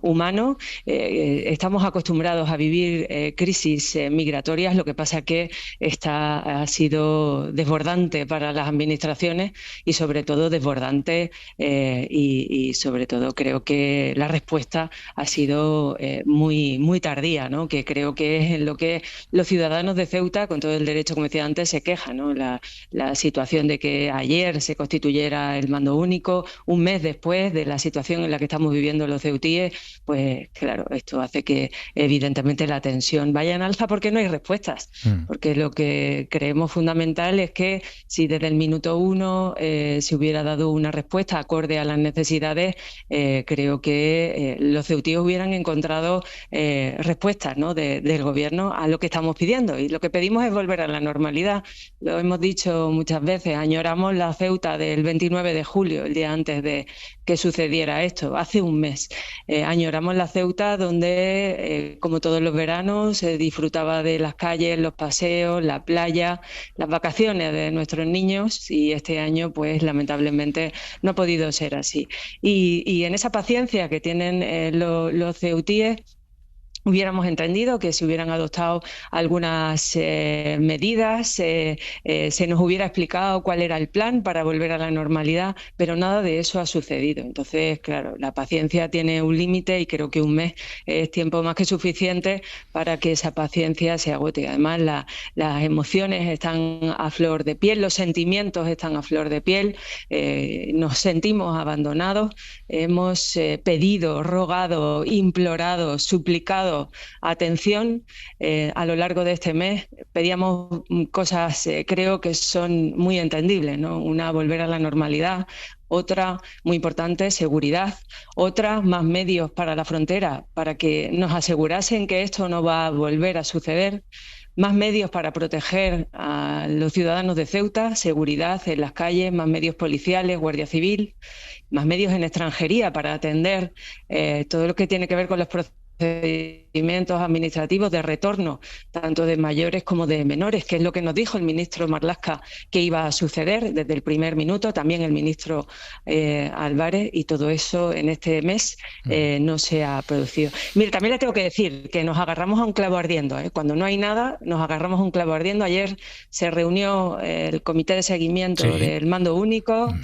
Speaker 8: humano. Estamos acostumbrados a vivir crisis migratorias, lo que pasa que esta ha sido desbordante para las administraciones y sobre todo desbordante y sobre todo creo que la respuesta ha sido muy tardía, ¿no?, que creo que es en lo que los ciudadanos de Ceuta, con todo el derecho, como decía antes, se quejan, ¿no? La situación de que ayer se constituyera el mando único, un mes después de la situación en la que estamos viviendo los ceutíes, pues claro, esto hace que evidentemente la tensión vaya en alza porque no hay respuestas, porque lo que creemos fundamental es que si desde el minuto uno se hubiera dado una respuesta acorde a las necesidades, creo que los ceutíes hubieran encontrado respuestas, ¿no?, del gobierno a lo que estamos pidiendo, y lo que pedimos es volver a la normalidad. Lo hemos dicho muchas veces, añoramos la Ceuta del 29 de julio, el día antes de que sucediera esto, hace un mes. Añoramos la Ceuta donde, como todos los veranos, se disfrutaba de las calles, los paseos, la playa, las vacaciones de nuestros niños, y este año, pues lamentablemente, no ha podido ser así. Y en esa paciencia que tienen los ceutíes, hubiéramos entendido que si hubieran adoptado algunas medidas, se nos hubiera explicado cuál era el plan para volver a la normalidad, pero nada de eso ha sucedido. Entonces, claro, la paciencia tiene un límite y creo que un mes es tiempo más que suficiente para que esa paciencia se agote. Además, las emociones están a flor de piel, los sentimientos están a flor de piel, nos sentimos abandonados, hemos pedido, rogado, implorado, suplicado atención a lo largo de este mes. Pedíamos cosas, creo que son muy entendibles, ¿no? Una, volver a la normalidad; otra, muy importante, seguridad; otra, más medios para la frontera, para que nos asegurasen que esto no va a volver a suceder; más medios para proteger a los ciudadanos de Ceuta, seguridad en las calles, más medios policiales, Guardia Civil, más medios en extranjería para atender todo lo que tiene que ver con los procedimientos administrativos de retorno, tanto de mayores como de menores, que es lo que nos dijo el ministro Marlaska que iba a suceder desde el primer minuto, también el ministro Álvarez, y todo eso en este mes no se ha producido. Mire, también le tengo que decir que nos agarramos a un clavo ardiendo, cuando no hay nada, nos agarramos a un clavo ardiendo. Ayer se reunió el comité de seguimiento del mando único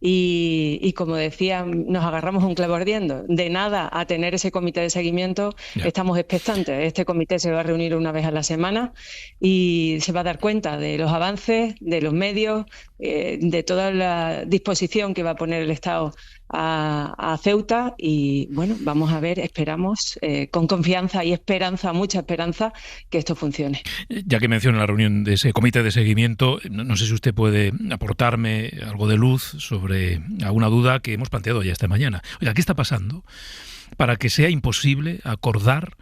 Speaker 8: y como decía, nos agarramos a un clavo ardiendo. De nada a tener ese comité de seguimiento, estamos expectantes. Este comité se va a reunir una vez a la semana y se va a dar cuenta de los avances, de los medios, de toda la disposición que va a poner el Estado a Ceuta y bueno, vamos a ver, esperamos con confianza y esperanza, mucha esperanza, que esto funcione.
Speaker 3: Ya que menciona la reunión de ese comité de seguimiento, no sé si usted puede aportarme algo de luz sobre alguna duda que hemos planteado ya esta mañana. Oiga, ¿qué está pasando para que sea imposible acordar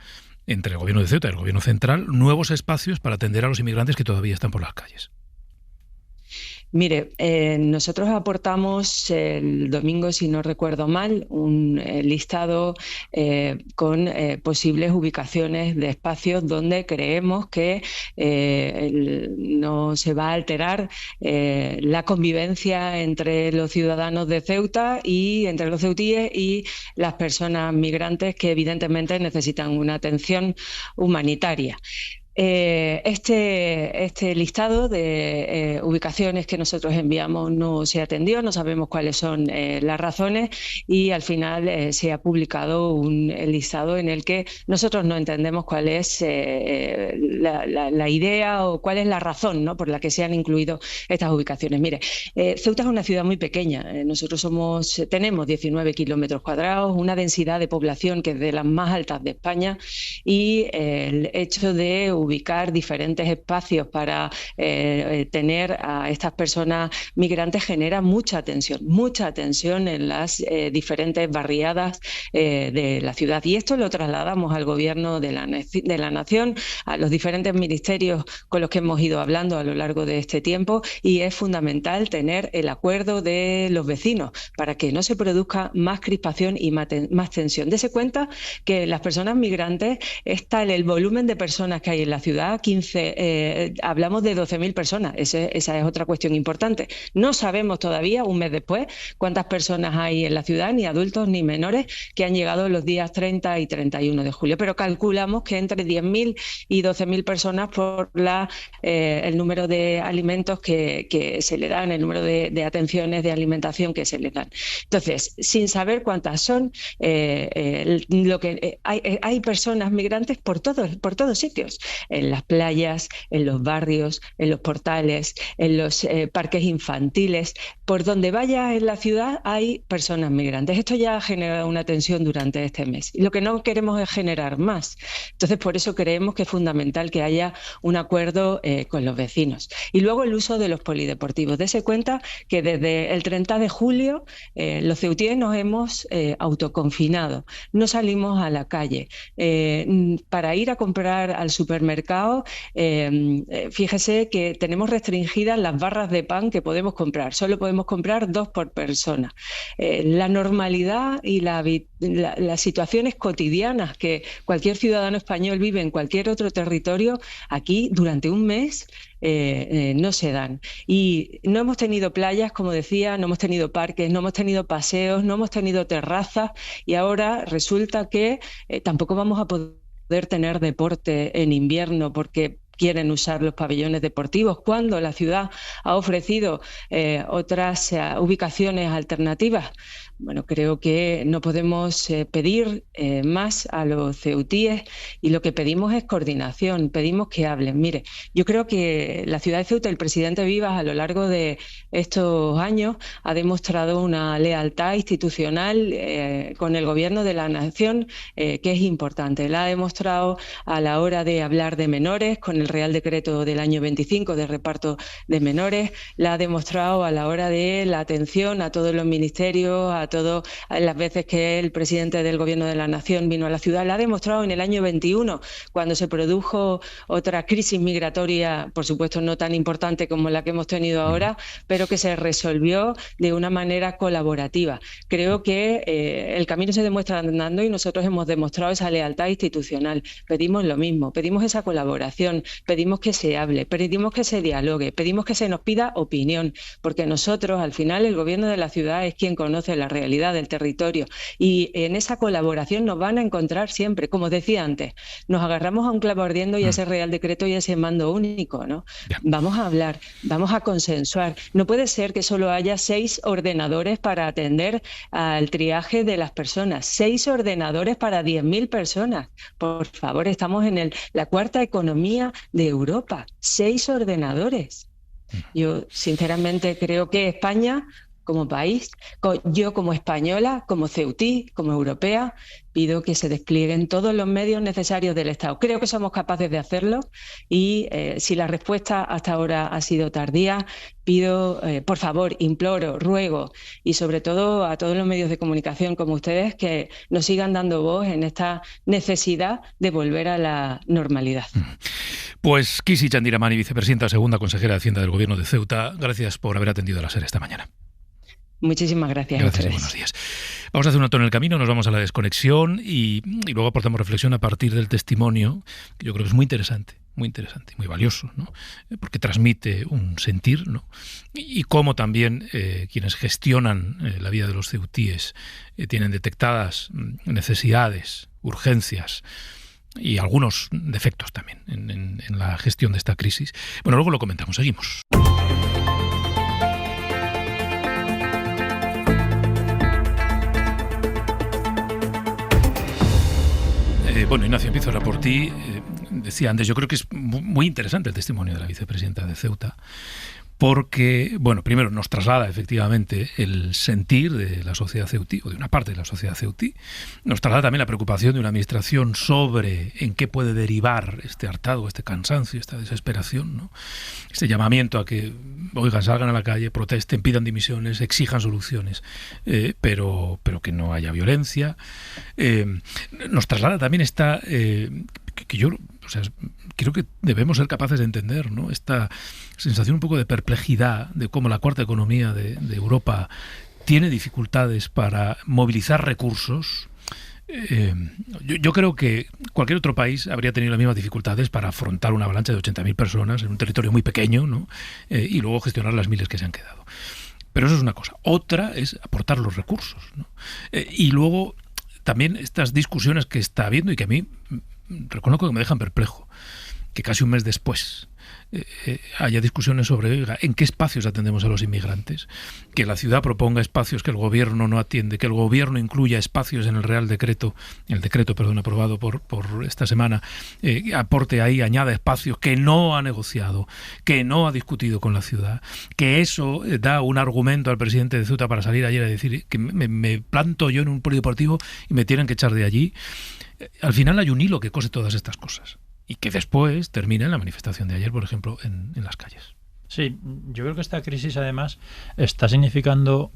Speaker 3: entre el gobierno de Ceuta y el gobierno central nuevos espacios para atender a los inmigrantes que todavía están por las calles?
Speaker 8: Mire, nosotros aportamos el domingo, si no recuerdo mal, un listado con posibles ubicaciones de espacios donde creemos que no se va a alterar la convivencia entre los ciudadanos de Ceuta y entre los ceutíes y las personas migrantes que evidentemente necesitan una atención humanitaria. Este listado de ubicaciones que nosotros enviamos no se atendió, no sabemos cuáles son las razones y al final se ha publicado un listado en el que nosotros no entendemos cuál es la idea o cuál es la razón, ¿no?, por la que se han incluido estas ubicaciones. Mire, Ceuta es una ciudad muy pequeña, nosotros tenemos 19 kilómetros cuadrados, una densidad de población que es de las más altas de España y el hecho de ubicar diferentes espacios para tener a estas personas migrantes genera mucha tensión en las diferentes barriadas de la ciudad. Y esto lo trasladamos al gobierno de la nación, a los diferentes ministerios con los que hemos ido hablando a lo largo de este tiempo, y es fundamental tener el acuerdo de los vecinos para que no se produzca más crispación y más tensión. Dese cuenta que las personas migrantes es tal el volumen de personas que hay en la ciudad, hablamos de 12.000 personas, esa es otra cuestión importante. No sabemos todavía, un mes después, cuántas personas hay en la ciudad, ni adultos ni menores, que han llegado los días 30 y 31 de julio, pero calculamos que entre 10.000 y 12.000 personas por el número de alimentos que se le dan, el número de atenciones de alimentación que se le dan. Entonces, sin saber cuántas son, hay personas migrantes por todos sitios, en las playas, en los barrios, en los portales, en los parques infantiles. Por donde vaya en la ciudad hay personas migrantes. Esto ya ha generado una tensión durante este mes y lo que no queremos es generar más. Entonces, por eso creemos que es fundamental que haya un acuerdo con los vecinos. Y luego el uso de los polideportivos. Dese cuenta que desde el 30 de julio los ceutíes nos hemos autoconfinado. No salimos a la calle. Para ir a comprar al supermercado, fíjese que tenemos restringidas las barras de pan que podemos comprar. Solo podemos comprar 2 por persona. La normalidad y las situaciones cotidianas que cualquier ciudadano español vive en cualquier otro territorio, aquí durante un mes no se dan. Y no hemos tenido playas, como decía, no hemos tenido parques, no hemos tenido paseos, no hemos tenido terrazas y ahora resulta que tampoco vamos a poder tener deporte en invierno porque quieren usar los pabellones deportivos, cuando la ciudad ha ofrecido otras ubicaciones alternativas. Bueno, creo que no podemos pedir más a los ceutíes y lo que pedimos es coordinación, pedimos que hablen. Mire, yo creo que la ciudad de Ceuta, el presidente Vivas, a lo largo de estos años ha demostrado una lealtad institucional con el gobierno de la nación que es importante. La ha demostrado a la hora de hablar de menores con el el Real Decreto del año 25 de reparto de menores, la ha demostrado a la hora de la atención a todos los ministerios, a las veces que el presidente del Gobierno de la Nación vino a la ciudad, la ha demostrado en el año 21, cuando se produjo otra crisis migratoria, por supuesto no tan importante como la que hemos tenido ahora, pero que se resolvió de una manera colaborativa. Creo que el camino se demuestra andando y nosotros hemos demostrado esa lealtad institucional. Pedimos lo mismo, pedimos esa colaboración, pedimos que se hable, pedimos que se dialogue, pedimos que se nos pida opinión, porque nosotros, al final, el Gobierno de la ciudad es quien conoce la realidad del territorio y en esa colaboración nos van a encontrar siempre. Como decía antes, nos agarramos a un clavo ardiendo y ese Real Decreto y ese mando único, ¿no? Vamos a hablar, vamos a consensuar. No puede ser que solo haya 6 ordenadores para atender al triaje de las personas, 6 ordenadores para 10.000 personas. Por favor, estamos en la cuarta economía de Europa, 6 ordenadores. Yo sinceramente creo que España, como país, yo como española, como ceutí, como europea, pido que se desplieguen todos los medios necesarios del Estado. Creo que somos capaces de hacerlo y si la respuesta hasta ahora ha sido tardía, pido, por favor, imploro, ruego y sobre todo a todos los medios de comunicación como ustedes que nos sigan dando voz en esta necesidad de volver a la normalidad.
Speaker 3: Pues Kisi Chandiramani, vicepresidenta segunda consejera de Hacienda del Gobierno de Ceuta, gracias por haber atendido a la SER esta mañana.
Speaker 8: Muchísimas gracias.
Speaker 3: Gracias y buenos días. Vamos a hacer un alto en el camino, nos vamos a la desconexión y luego aportamos reflexión a partir del testimonio, que yo creo que es muy interesante, muy valioso, ¿no? Porque transmite un sentir, ¿no? Y cómo también quienes gestionan la vida de los ceutíes tienen detectadas necesidades, urgencias y algunos defectos también en la gestión de esta crisis. Bueno, luego lo comentamos, seguimos. Bueno, Ignacio, empiezo ahora por ti. Decía antes, yo creo que es muy interesante el testimonio de la vicepresidenta de Ceuta, porque, bueno, primero nos traslada efectivamente el sentir de la sociedad ceutí, o de una parte de la sociedad ceutí, nos traslada también la preocupación de una administración sobre en qué puede derivar este hartazgo, este cansancio, esta desesperación, ¿no? Este llamamiento a que, oigan, salgan a la calle, protesten, pidan dimisiones, exijan soluciones, pero que no haya violencia. Nos traslada también esta... que yo, o sea, creo que debemos ser capaces de entender, ¿no? Esta sensación un poco de perplejidad de cómo la cuarta economía de Europa tiene dificultades para movilizar recursos. Yo creo que cualquier otro país habría tenido las mismas dificultades para afrontar una avalancha de 80.000 personas en un territorio muy pequeño, ¿no? Y luego gestionar las miles que se han quedado. Pero eso es una cosa. Otra es aportar los recursos, ¿no? Y luego también estas discusiones que está habiendo y que a mí reconozco que me dejan perplejo, que casi un mes después haya discusiones sobre, oiga, en qué espacios atendemos a los inmigrantes, que la ciudad proponga espacios que el gobierno no atiende, que el gobierno incluya espacios en el decreto aprobado por esta semana, aporte ahí, añada espacios que no ha negociado, que no ha discutido con la ciudad, que eso da un argumento al presidente de Ceuta para salir ayer a decir que me planto yo en un polideportivo y me tienen que echar de allí. Al final hay un hilo que cose todas estas cosas y que después termina en la manifestación de ayer, por ejemplo, en las calles.
Speaker 6: Sí, yo creo que esta crisis además está significando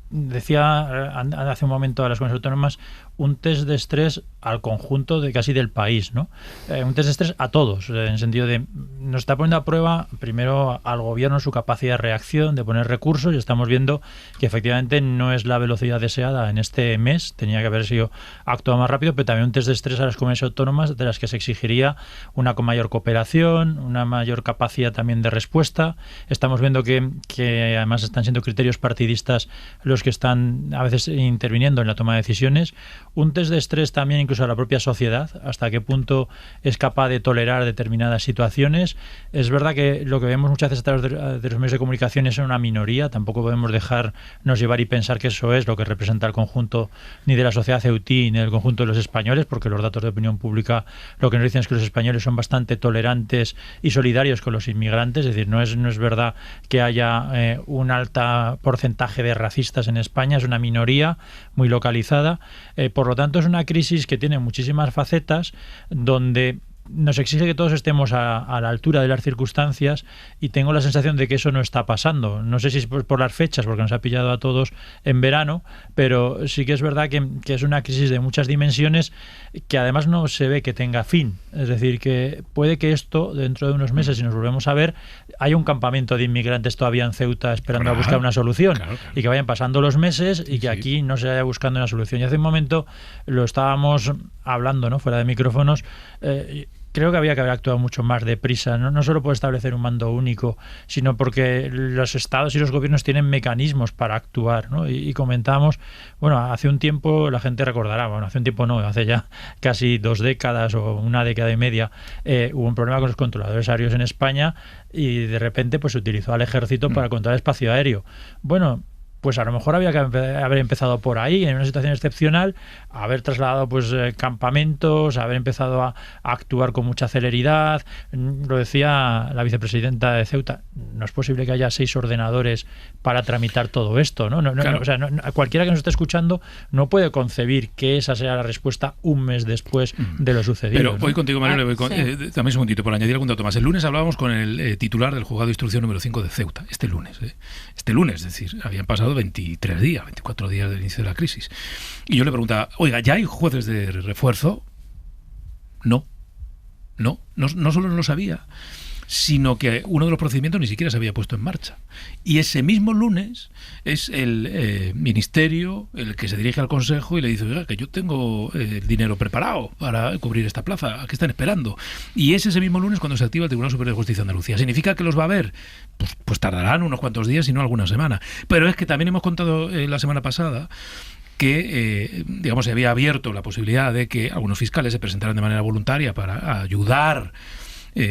Speaker 6: decía hace un momento a las comunidades autónomas, un test de estrés al conjunto de casi del país, ¿no? Un test de estrés a todos, en el sentido de nos está poniendo a prueba primero al gobierno su capacidad de reacción, de poner recursos, y estamos viendo que efectivamente no es la velocidad deseada en este mes, tenía que haber sido actuado más rápido, pero también un test de estrés a las comunidades autónomas de las que se exigiría una mayor cooperación, una mayor capacidad también de respuesta. Estamos viendo que además están siendo criterios partidistas los que están a veces interviniendo en la toma de decisiones. Un test de estrés también incluso a la propia sociedad, hasta qué punto es capaz de tolerar determinadas situaciones. Es verdad que lo que vemos muchas veces a través de los medios de comunicación es una minoría, tampoco podemos dejarnos llevar y pensar que eso es lo que representa el conjunto ni de la sociedad ceutí ni del conjunto de los españoles, porque los datos de opinión pública lo que nos dicen es que los españoles son bastante tolerantes y solidarios con los inmigrantes, es decir, no es verdad que haya un alto porcentaje de racistas en España, es una minoría muy localizada. Por lo tanto, es una crisis que tiene muchísimas facetas, donde nos exige que todos estemos a la altura de las circunstancias y tengo la sensación de que eso no está pasando. No sé si es por las fechas, porque nos ha pillado a todos en verano, pero sí que es verdad que es una crisis de muchas dimensiones que además no se ve que tenga fin. Es decir, que puede que esto, dentro de unos meses, si nos volvemos a ver, haya un campamento de inmigrantes todavía en Ceuta esperando a buscar una solución, y que vayan pasando los meses y que aquí no se vaya buscando una solución. Y hace un momento lo estábamos hablando, ¿no?, fuera de micrófonos. Creo que había que haber actuado mucho más deprisa, no solo por establecer un mando único, sino porque los estados y los gobiernos tienen mecanismos para actuar, ¿no? Y comentábamos, bueno, hace un tiempo, la gente recordará, bueno, hace un tiempo no, hace ya casi 2 décadas o una década y media, hubo un problema con los controladores aéreos en España y de repente pues se utilizó al ejército para controlar el espacio aéreo. Bueno, pues a lo mejor había que haber empezado por ahí, en una situación excepcional, haber trasladado pues campamentos, haber empezado a actuar con mucha celeridad. Lo decía la vicepresidenta de Ceuta, no es posible que haya 6 ordenadores para tramitar todo esto, ¿no? O sea, cualquiera que nos esté escuchando no puede concebir que esa sea la respuesta un mes después de lo sucedido.
Speaker 3: Pero voy contigo, Manuel, también un segundito, por añadir algún dato más. El lunes hablábamos con el titular del juzgado de instrucción número 5 de Ceuta, este lunes, es decir, habían pasado 23 días, 24 días del inicio de la crisis. Y yo le preguntaba, oiga, ¿ya hay jueces de refuerzo? No solo no lo sabía, sino que uno de los procedimientos ni siquiera se había puesto en marcha. Y ese mismo lunes es el ministerio el que se dirige al Consejo y le dice, oiga, que yo tengo el dinero preparado para cubrir esta plaza, ¿a qué están esperando? Y es ese mismo lunes cuando se activa el Tribunal Superior de Justicia de Andalucía. ¿Significa que los va a ver? Pues tardarán unos cuantos días, si no alguna semana. Pero es que también hemos contado la semana pasada que, digamos, se había abierto la posibilidad de que algunos fiscales se presentaran de manera voluntaria para ayudar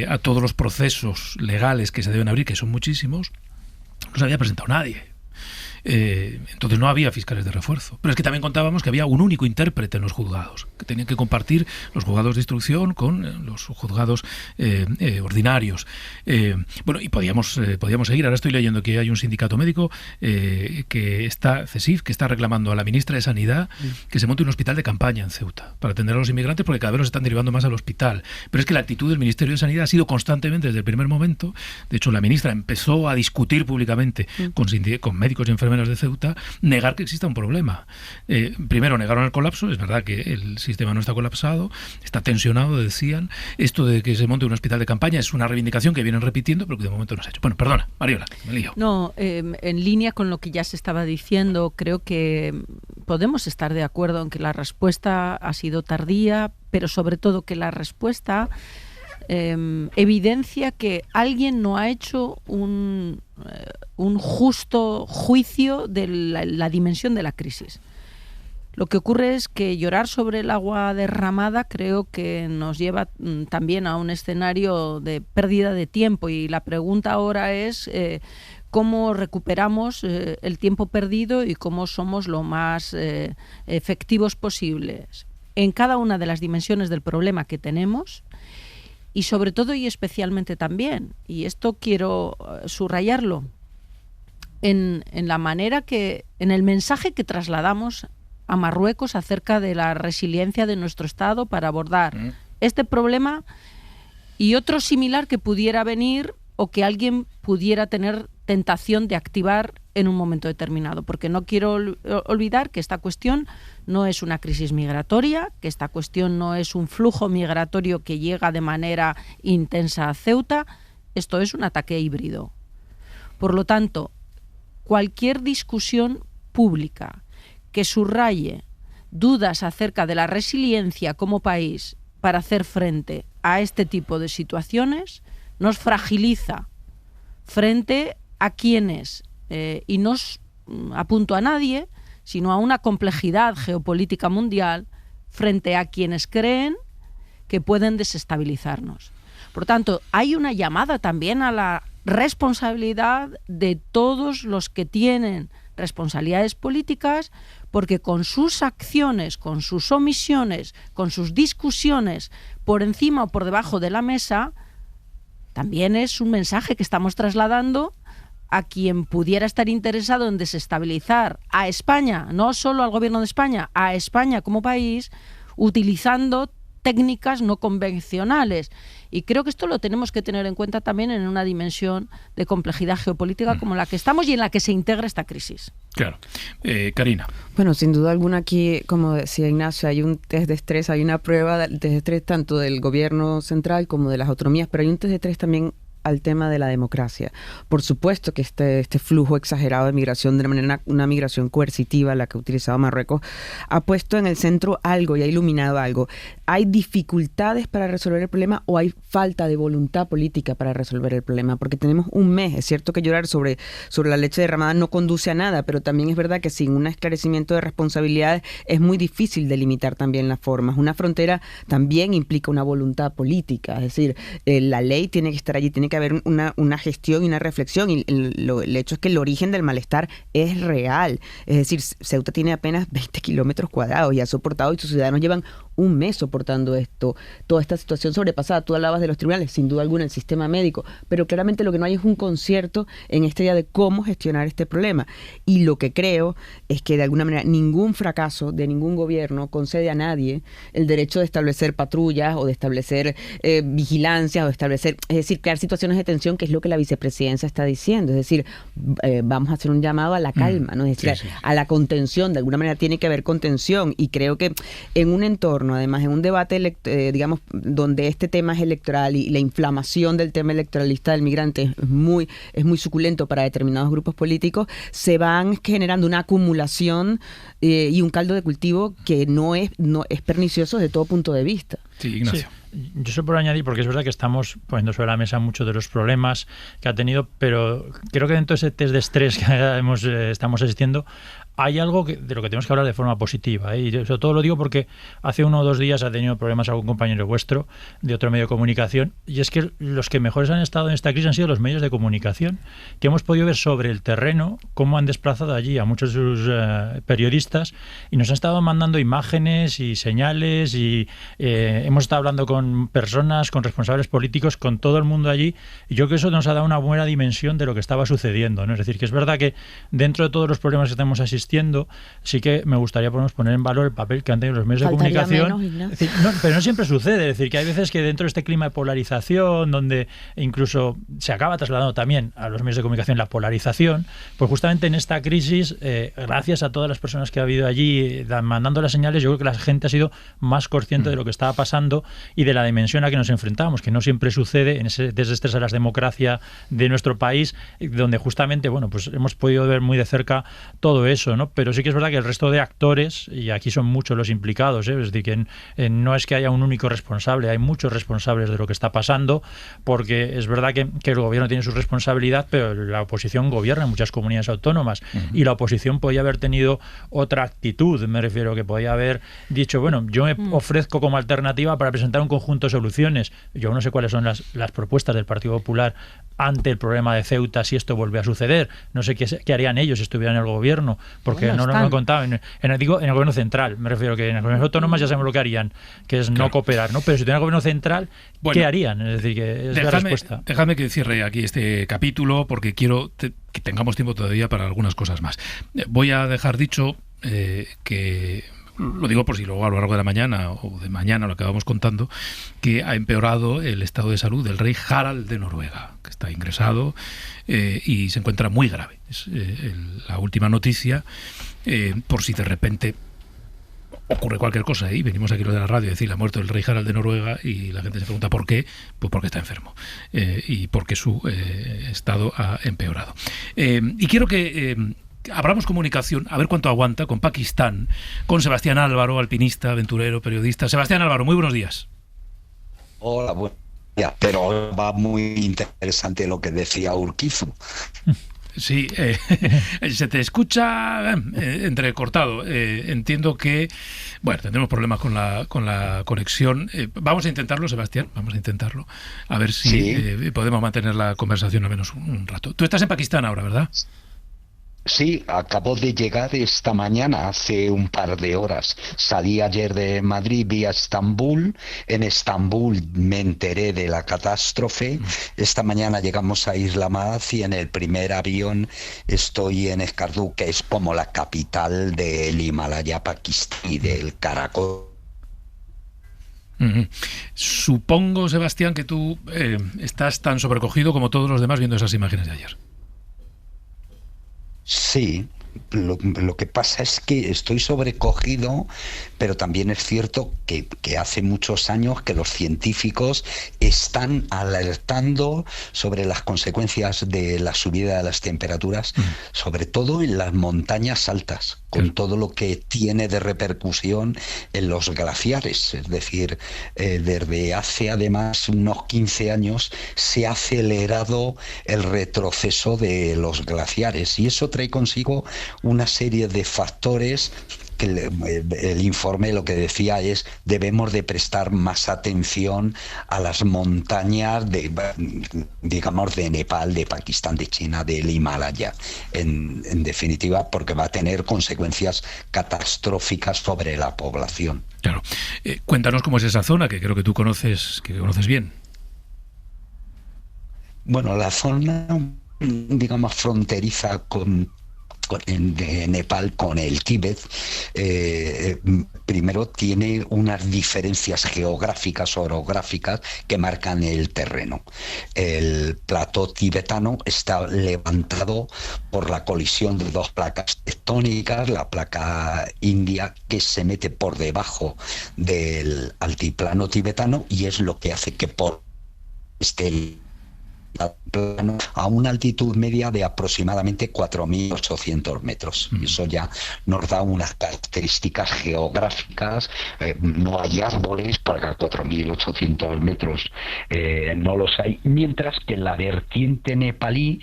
Speaker 3: a todos los procesos legales que se deben abrir, que son muchísimos. No se había presentado nadie. Entonces no había fiscales de refuerzo. Pero es que también contábamos que había un único intérprete en los juzgados, que tenían que compartir los juzgados de instrucción con los juzgados ordinarios. Bueno, y podíamos seguir. Ahora estoy leyendo que hay un sindicato médico que está, CESIF, que está reclamando a la ministra de Sanidad que se monte un hospital de campaña en Ceuta para atender a los inmigrantes, porque cada vez los están derivando más al hospital. Pero es que la actitud del Ministerio de Sanidad ha sido constantemente desde el primer momento. De hecho, la ministra empezó a discutir públicamente con médicos y enfermeros de Ceuta, negar que exista un problema. Primero negaron el colapso, es verdad que el sistema no está colapsado, está tensionado, decían. Esto de que se monte un hospital de campaña es una reivindicación que vienen repitiendo, pero que de momento no se ha hecho. Bueno, perdona, Mariola, me lío.
Speaker 4: No, en línea con lo que ya se estaba diciendo, creo que podemos estar de acuerdo en que la respuesta ha sido tardía, pero sobre todo que la respuesta evidencia que alguien no ha hecho un justo juicio de la dimensión de la crisis. Lo que ocurre es que llorar sobre el agua derramada creo que nos lleva también a un escenario de pérdida de tiempo, y la pregunta ahora es cómo recuperamos el tiempo perdido y cómo somos lo más efectivos posibles en cada una de las dimensiones del problema que tenemos. Y sobre todo y especialmente también, y esto quiero subrayarlo, en la manera que, en el mensaje que trasladamos a Marruecos acerca de la resiliencia de nuestro Estado para abordar este problema y otro similar que pudiera venir o que alguien pudiera tener tentación de activar en un momento determinado, porque no quiero olvidar que esta cuestión no es una crisis migratoria, que esta cuestión no es un flujo migratorio que llega de manera intensa a Ceuta, esto es un ataque híbrido. Por lo tanto, cualquier discusión pública que subraye dudas acerca de la resiliencia como país para hacer frente a este tipo de situaciones nos fragiliza frente a quienes, y no apunto a nadie, sino a una complejidad geopolítica mundial frente a quienes creen que pueden desestabilizarnos. Por tanto, hay una llamada también a la responsabilidad de todos los que tienen responsabilidades políticas, porque con sus acciones, con sus omisiones, con sus discusiones por encima o por debajo de la mesa, también es un mensaje que estamos trasladando a quien pudiera estar interesado en desestabilizar a España, no solo al gobierno de España, a España como país, utilizando técnicas no convencionales. Y creo que esto lo tenemos que tener en cuenta también en una dimensión de complejidad geopolítica como la que estamos y en la que se integra esta crisis.
Speaker 3: Claro. Karina.
Speaker 5: Bueno, sin duda alguna aquí, como decía Ignacio, hay un test de estrés, hay una prueba de test de estrés tanto del gobierno central como de las autonomías, pero hay un test de estrés también al tema de la democracia. Por supuesto que este flujo exagerado de migración, de una migración coercitiva, la que ha utilizado Marruecos, ha puesto en el centro algo y ha iluminado algo. ¿Hay dificultades para resolver el problema o hay falta de voluntad política para resolver el problema? Porque tenemos un mes. Es cierto que llorar sobre la leche derramada no conduce a nada, pero también es verdad que sin un esclarecimiento de responsabilidades es muy difícil delimitar también las formas. Una frontera también implica una voluntad política, es decir, la ley tiene que estar allí, tiene que haber una gestión y una reflexión, y el hecho es que el origen del malestar es real. Es decir, Ceuta tiene apenas 20 kilómetros cuadrados y ha soportado, y sus ciudadanos llevan un mes soportando esto, toda esta situación sobrepasada. Tú hablabas de los tribunales, sin duda alguna el sistema médico, pero claramente lo que no hay es un concierto en esta idea de cómo gestionar este problema. Y lo que creo es que de alguna manera ningún fracaso de ningún gobierno concede a nadie el derecho de establecer patrullas o de establecer vigilancias o de establecer, es decir, crear situaciones de tensión, que es lo que la vicepresidencia está diciendo. Es decir, vamos a hacer un llamado a la calma, ¿no? Es decir, a la contención. De alguna manera tiene que haber contención, y creo que en un entorno, además, en un debate, digamos, donde este tema es electoral y la inflamación del tema electoralista del migrante es muy suculento para determinados grupos políticos, se van generando una acumulación y un caldo de cultivo que no es pernicioso desde todo punto de vista.
Speaker 3: Sí, Ignacio.
Speaker 6: Sí. Yo solo por añadir, porque es verdad que estamos poniendo sobre la mesa muchos de los problemas que ha tenido, pero creo que dentro de ese test de estrés que estamos asistiendo, hay algo de lo que tenemos que hablar de forma positiva, ¿eh? Y sobre todo lo digo porque hace 1 o 2 días ha tenido problemas algún compañero vuestro de otro medio de comunicación, y es que los que mejores han estado en esta crisis han sido los medios de comunicación, que hemos podido ver sobre el terreno cómo han desplazado allí a muchos de sus periodistas, y nos han estado mandando imágenes y señales, y hemos estado hablando con personas, con responsables políticos, con todo el mundo allí, y yo creo que eso nos ha dado una buena dimensión de lo que estaba sucediendo, ¿no? Es decir, que es verdad que dentro de todos los problemas que estamos asistiendo, sí que me gustaría poner en valor el papel que han tenido los medios de comunicación. Es decir, pero no siempre sucede. Es decir, que hay veces que dentro de este clima de polarización, donde incluso se acaba trasladando también a los medios de comunicación la polarización, pues justamente en esta crisis, gracias a todas las personas que ha habido allí mandando las señales, yo creo que la gente ha sido más consciente de lo que estaba pasando y de la dimensión a la que nos enfrentamos, que no siempre sucede en ese desestrés a la democracia de nuestro país, donde justamente, bueno, pues hemos podido ver muy de cerca todo eso, ¿no? Pero sí que es verdad que el resto de actores, y aquí son muchos los implicados, es decir, que no es que haya un único responsable, hay muchos responsables de lo que está pasando, porque es verdad que el gobierno tiene su responsabilidad, pero la oposición gobierna en muchas comunidades autónomas, y la oposición podía haber tenido otra actitud, me refiero, que podía haber dicho, bueno, yo me ofrezco como alternativa para presentar un conjunto de soluciones. Yo no sé cuáles son las propuestas del Partido Popular ante el problema de Ceuta si esto vuelve a suceder. No sé qué harían ellos si estuvieran en el gobierno, porque no lo han contado. En el gobierno central, me refiero, que en las comunidades autónomas ya sabemos lo que harían, que es no cooperar, ¿no? Pero si tuvieran el gobierno central, ¿qué harían? Es decir, que es la respuesta.
Speaker 3: Déjame que cierre aquí este capítulo, porque quiero que tengamos tiempo todavía para algunas cosas más. Voy a dejar dicho que... Lo digo por si luego a lo largo de la mañana o de mañana lo acabamos contando, que ha empeorado el estado de salud del rey Harald de Noruega, que está ingresado y se encuentra muy grave. Es la última noticia, por si de repente ocurre cualquier cosa, y venimos aquí lo de la radio a decir ha muerto el rey Harald de Noruega y la gente se pregunta ¿por qué? Pues porque está enfermo y porque su estado ha empeorado. Y quiero que abramos comunicación, a ver cuánto aguanta, con Pakistán, con Sebastián Álvaro, alpinista, aventurero, periodista. Sebastián Álvaro, muy buenos días.
Speaker 9: Hola, buenos días. Pero va muy interesante lo que decía Urquizu.
Speaker 3: Sí, se te escucha entrecortado. Entiendo que, bueno, tendremos problemas con la conexión. Vamos a intentarlo, Sebastián, vamos a intentarlo. A ver si podemos mantener la conversación al menos un rato. Tú estás en Pakistán ahora, ¿verdad?
Speaker 9: Sí, acabo de llegar esta mañana, hace un par de horas. Salí ayer de Madrid vía Estambul. En Estambul me enteré de la catástrofe. Esta mañana llegamos a Islamabad y en el primer avión estoy en Escardú, que es como la capital del Himalaya pakistaní, del Karakorum.
Speaker 3: Supongo, Sebastián, que tú estás tan sobrecogido como todos los demás viendo esas imágenes de ayer.
Speaker 9: Sí. Lo que pasa es que estoy sobrecogido, pero también es cierto que hace muchos años que los científicos están alertando sobre las consecuencias de la subida de las temperaturas, sobre todo en las montañas altas, con todo lo que tiene de repercusión en los glaciares. Es decir, desde hace además unos 15 años se ha acelerado el retroceso de los glaciares, y eso trae consigo una serie de factores que el informe lo que decía es: debemos de prestar más atención a las montañas de Nepal, de Pakistán, de China, del Himalaya, en definitiva, porque va a tener consecuencias catastróficas sobre la población.
Speaker 3: Claro. Cuéntanos cómo es esa zona, que creo que tú conoces bien.
Speaker 9: Bueno, la zona, digamos, fronteriza de Nepal con el Tíbet, primero tiene unas diferencias geográficas, orográficas, que marcan el terreno. El plató tibetano está levantado por la colisión de dos placas tectónicas, la placa india, que se mete por debajo del altiplano tibetano, y es lo que hace que por este plano a una altitud media de aproximadamente 4.800 metros. Eso ya nos da unas características geográficas. No hay árboles para 4.800 metros, no los hay, mientras que la vertiente nepalí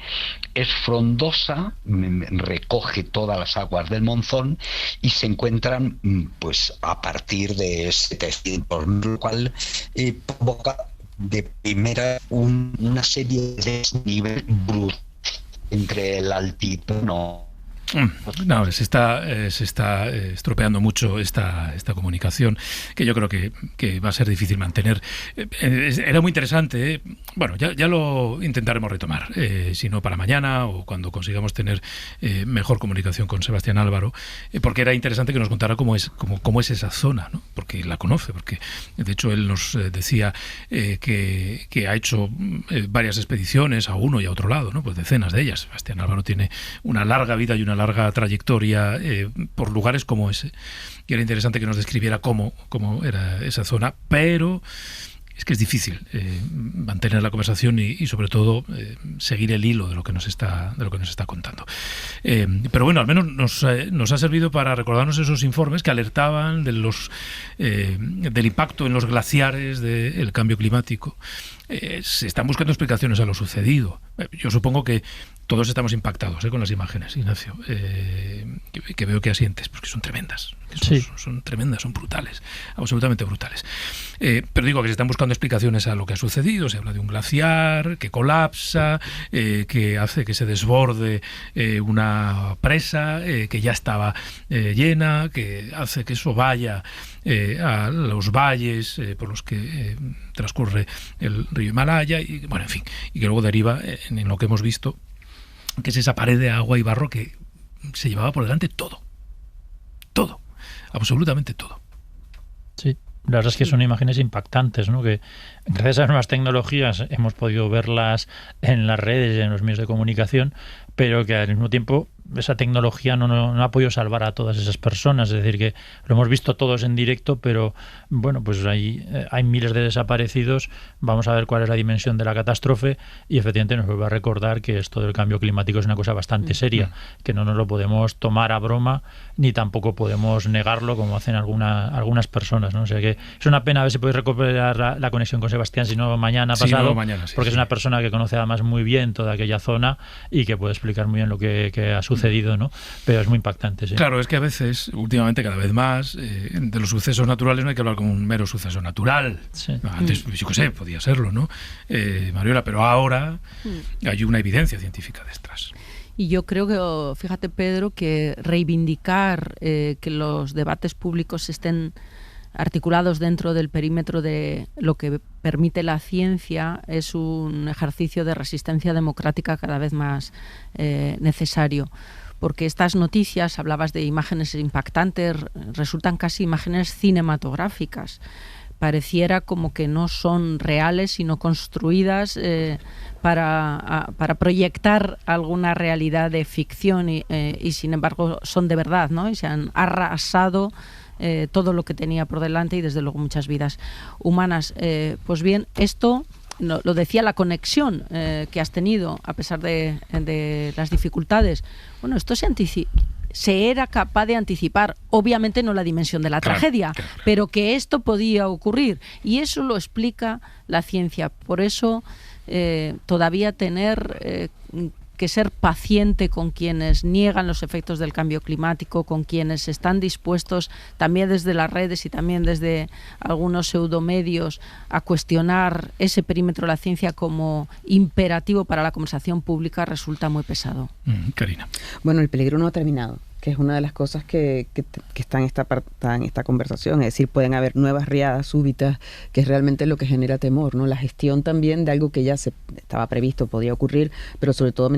Speaker 9: es frondosa, recoge todas las aguas del monzón y se encuentran pues a partir de 700, lo cual provoca de primera una serie de desnivel brutal entre el altiplano.
Speaker 3: No, se está estropeando mucho esta comunicación, que yo creo que va a ser difícil mantener. Era muy interesante, bueno, ya lo intentaremos retomar, si no para mañana o cuando consigamos tener mejor comunicación con Sebastián Álvaro, porque era interesante que nos contara cómo es esa zona, ¿no? Porque la conoce, porque de hecho él nos decía que ha hecho varias expediciones a uno y a otro lado, ¿no? Pues decenas de ellas. Sebastián Álvaro tiene una larga vida y una larga trayectoria por lugares como ese, y era interesante que nos describiera cómo era esa zona, pero es que es difícil mantener la conversación y sobre todo seguir el hilo de lo que nos está contando. Pero bueno, al menos nos ha servido para recordarnos esos informes que alertaban del impacto en los glaciares del cambio climático. Se están buscando explicaciones a lo sucedido. Yo supongo que todos estamos impactados con las imágenes, Ignacio, que veo que asientes, porque son tremendas. Son tremendas, son brutales, absolutamente brutales. Pero digo que se están buscando explicaciones a lo que ha sucedido. Se habla de un glaciar que colapsa, que hace que se desborde una presa que ya estaba llena, que hace que eso vaya a los valles por los que transcurre el río Himalaya, y bueno, en fin, y que luego deriva en lo que hemos visto, que es esa pared de agua y barro que se llevaba por delante todo, absolutamente todo.
Speaker 6: Sí, la verdad es que son imágenes impactantes, ¿no? Que gracias a las nuevas tecnologías hemos podido verlas en las redes y en los medios de comunicación, pero que al mismo tiempo esa tecnología no ha podido salvar a todas esas personas. Es decir, que lo hemos visto todos en directo, pero bueno, pues hay miles de desaparecidos. Vamos a ver cuál es la dimensión de la catástrofe, y efectivamente nos vuelve a recordar que esto del cambio climático es una cosa bastante seria, que no nos lo podemos tomar a broma, ni tampoco podemos negarlo como hacen algunas personas, ¿no? O sea que es una pena. A ver si podéis recuperar la conexión con Sebastián, si no mañana pasado,
Speaker 3: no, mañana, sí,
Speaker 6: porque es una persona que conoce además muy bien toda aquella zona y que puede explicar muy bien lo que ha sucedido, ¿no? Pero es muy impactante, sí.
Speaker 3: Claro, es que a veces, últimamente, cada vez más, de los sucesos naturales no hay que hablar como un mero suceso natural. Sí. Antes, yo qué sé, podía serlo, ¿no? Mariola, pero ahora hay una evidencia científica detrás.
Speaker 4: Y yo creo que, fíjate, Pedro, que reivindicar que los debates públicos estén articulados dentro del perímetro de lo que permite la ciencia es un ejercicio de resistencia democrática cada vez más necesario, porque estas noticias, hablabas de imágenes impactantes, resultan casi imágenes cinematográficas, pareciera como que no son reales, sino construidas para proyectar alguna realidad de ficción y sin embargo son de verdad, ¿no? Y se han arrasado todo lo que tenía por delante y desde luego muchas vidas humanas. Pues bien, esto lo decía, la conexión que has tenido a pesar de las dificultades. Bueno, esto se era capaz de anticipar, obviamente no la dimensión de la tragedia, pero que esto podía ocurrir, y eso lo explica la ciencia. Por eso todavía tener que ser paciente con quienes niegan los efectos del cambio climático, con quienes están dispuestos también desde las redes y también desde algunos pseudomedios a cuestionar ese perímetro de la ciencia como imperativo para la conversación pública, resulta muy pesado.
Speaker 3: Karina.
Speaker 5: Bueno, el peligro no ha terminado, que es una de las cosas que está en esta conversación. Es decir, pueden haber nuevas riadas súbitas, que es realmente lo que genera temor, ¿no? La gestión también de algo que ya se estaba previsto, podía ocurrir, pero sobre todo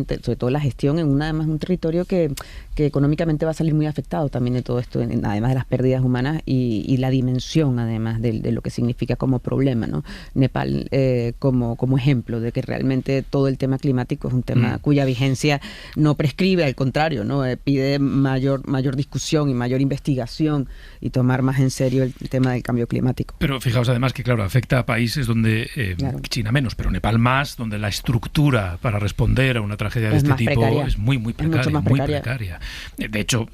Speaker 5: la gestión en además un territorio que económicamente va a salir muy afectado también de todo esto, además de las pérdidas humanas y la dimensión además de lo que significa como problema, ¿no? Nepal como ejemplo de que realmente todo el tema climático es un tema cuya vigencia no prescribe, al contrario, ¿no? Pide mayor discusión y mayor investigación y tomar más en serio el tema del cambio climático.
Speaker 3: Pero fijaos además que, claro, afecta a países donde China menos, pero Nepal más, donde la estructura para responder a una tragedia de este tipo es muy precaria. De hecho,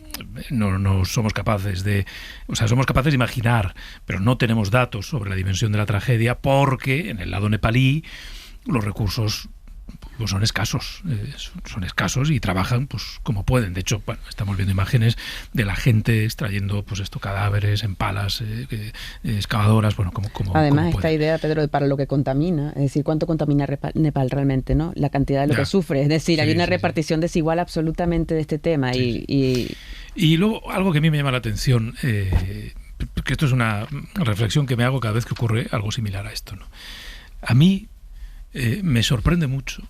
Speaker 3: no somos capaces somos capaces de imaginar, pero no tenemos datos sobre la dimensión de la tragedia, porque en el lado nepalí los recursos pues son escasos y trabajan pues como pueden. De hecho, bueno, estamos viendo imágenes de la gente extrayendo pues cadáveres en palas, excavadoras, bueno, como
Speaker 5: además
Speaker 3: como
Speaker 5: esta idea, Pedro, de para lo que contamina, es decir, cuánto contamina Nepal realmente, ¿no? La cantidad de lo que sufre, es decir, hay una repartición desigual absolutamente de este tema. Y
Speaker 3: luego algo que a mí me llama la atención, que esto es una reflexión que me hago cada vez que ocurre algo similar a esto, ¿no? A mí me sorprende mucho.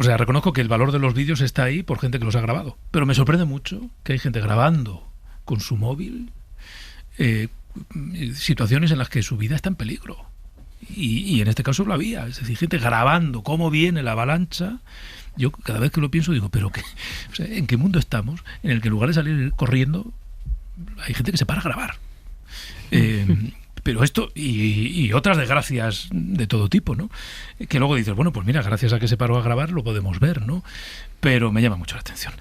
Speaker 3: Reconozco que el valor de los vídeos está ahí por gente que los ha grabado, pero me sorprende mucho que hay gente grabando con su móvil situaciones en las que su vida está en peligro. Y en este caso lo había, es decir, gente grabando cómo viene la avalancha. Yo cada vez que lo pienso digo, pero ¿en qué mundo estamos? En el que en lugar de salir corriendo hay gente que se para a grabar. Pero esto y otras desgracias de todo tipo, ¿no? Que luego dices, bueno, pues mira, gracias a que se paró a grabar lo podemos ver, ¿no? Pero me llama mucho la atención.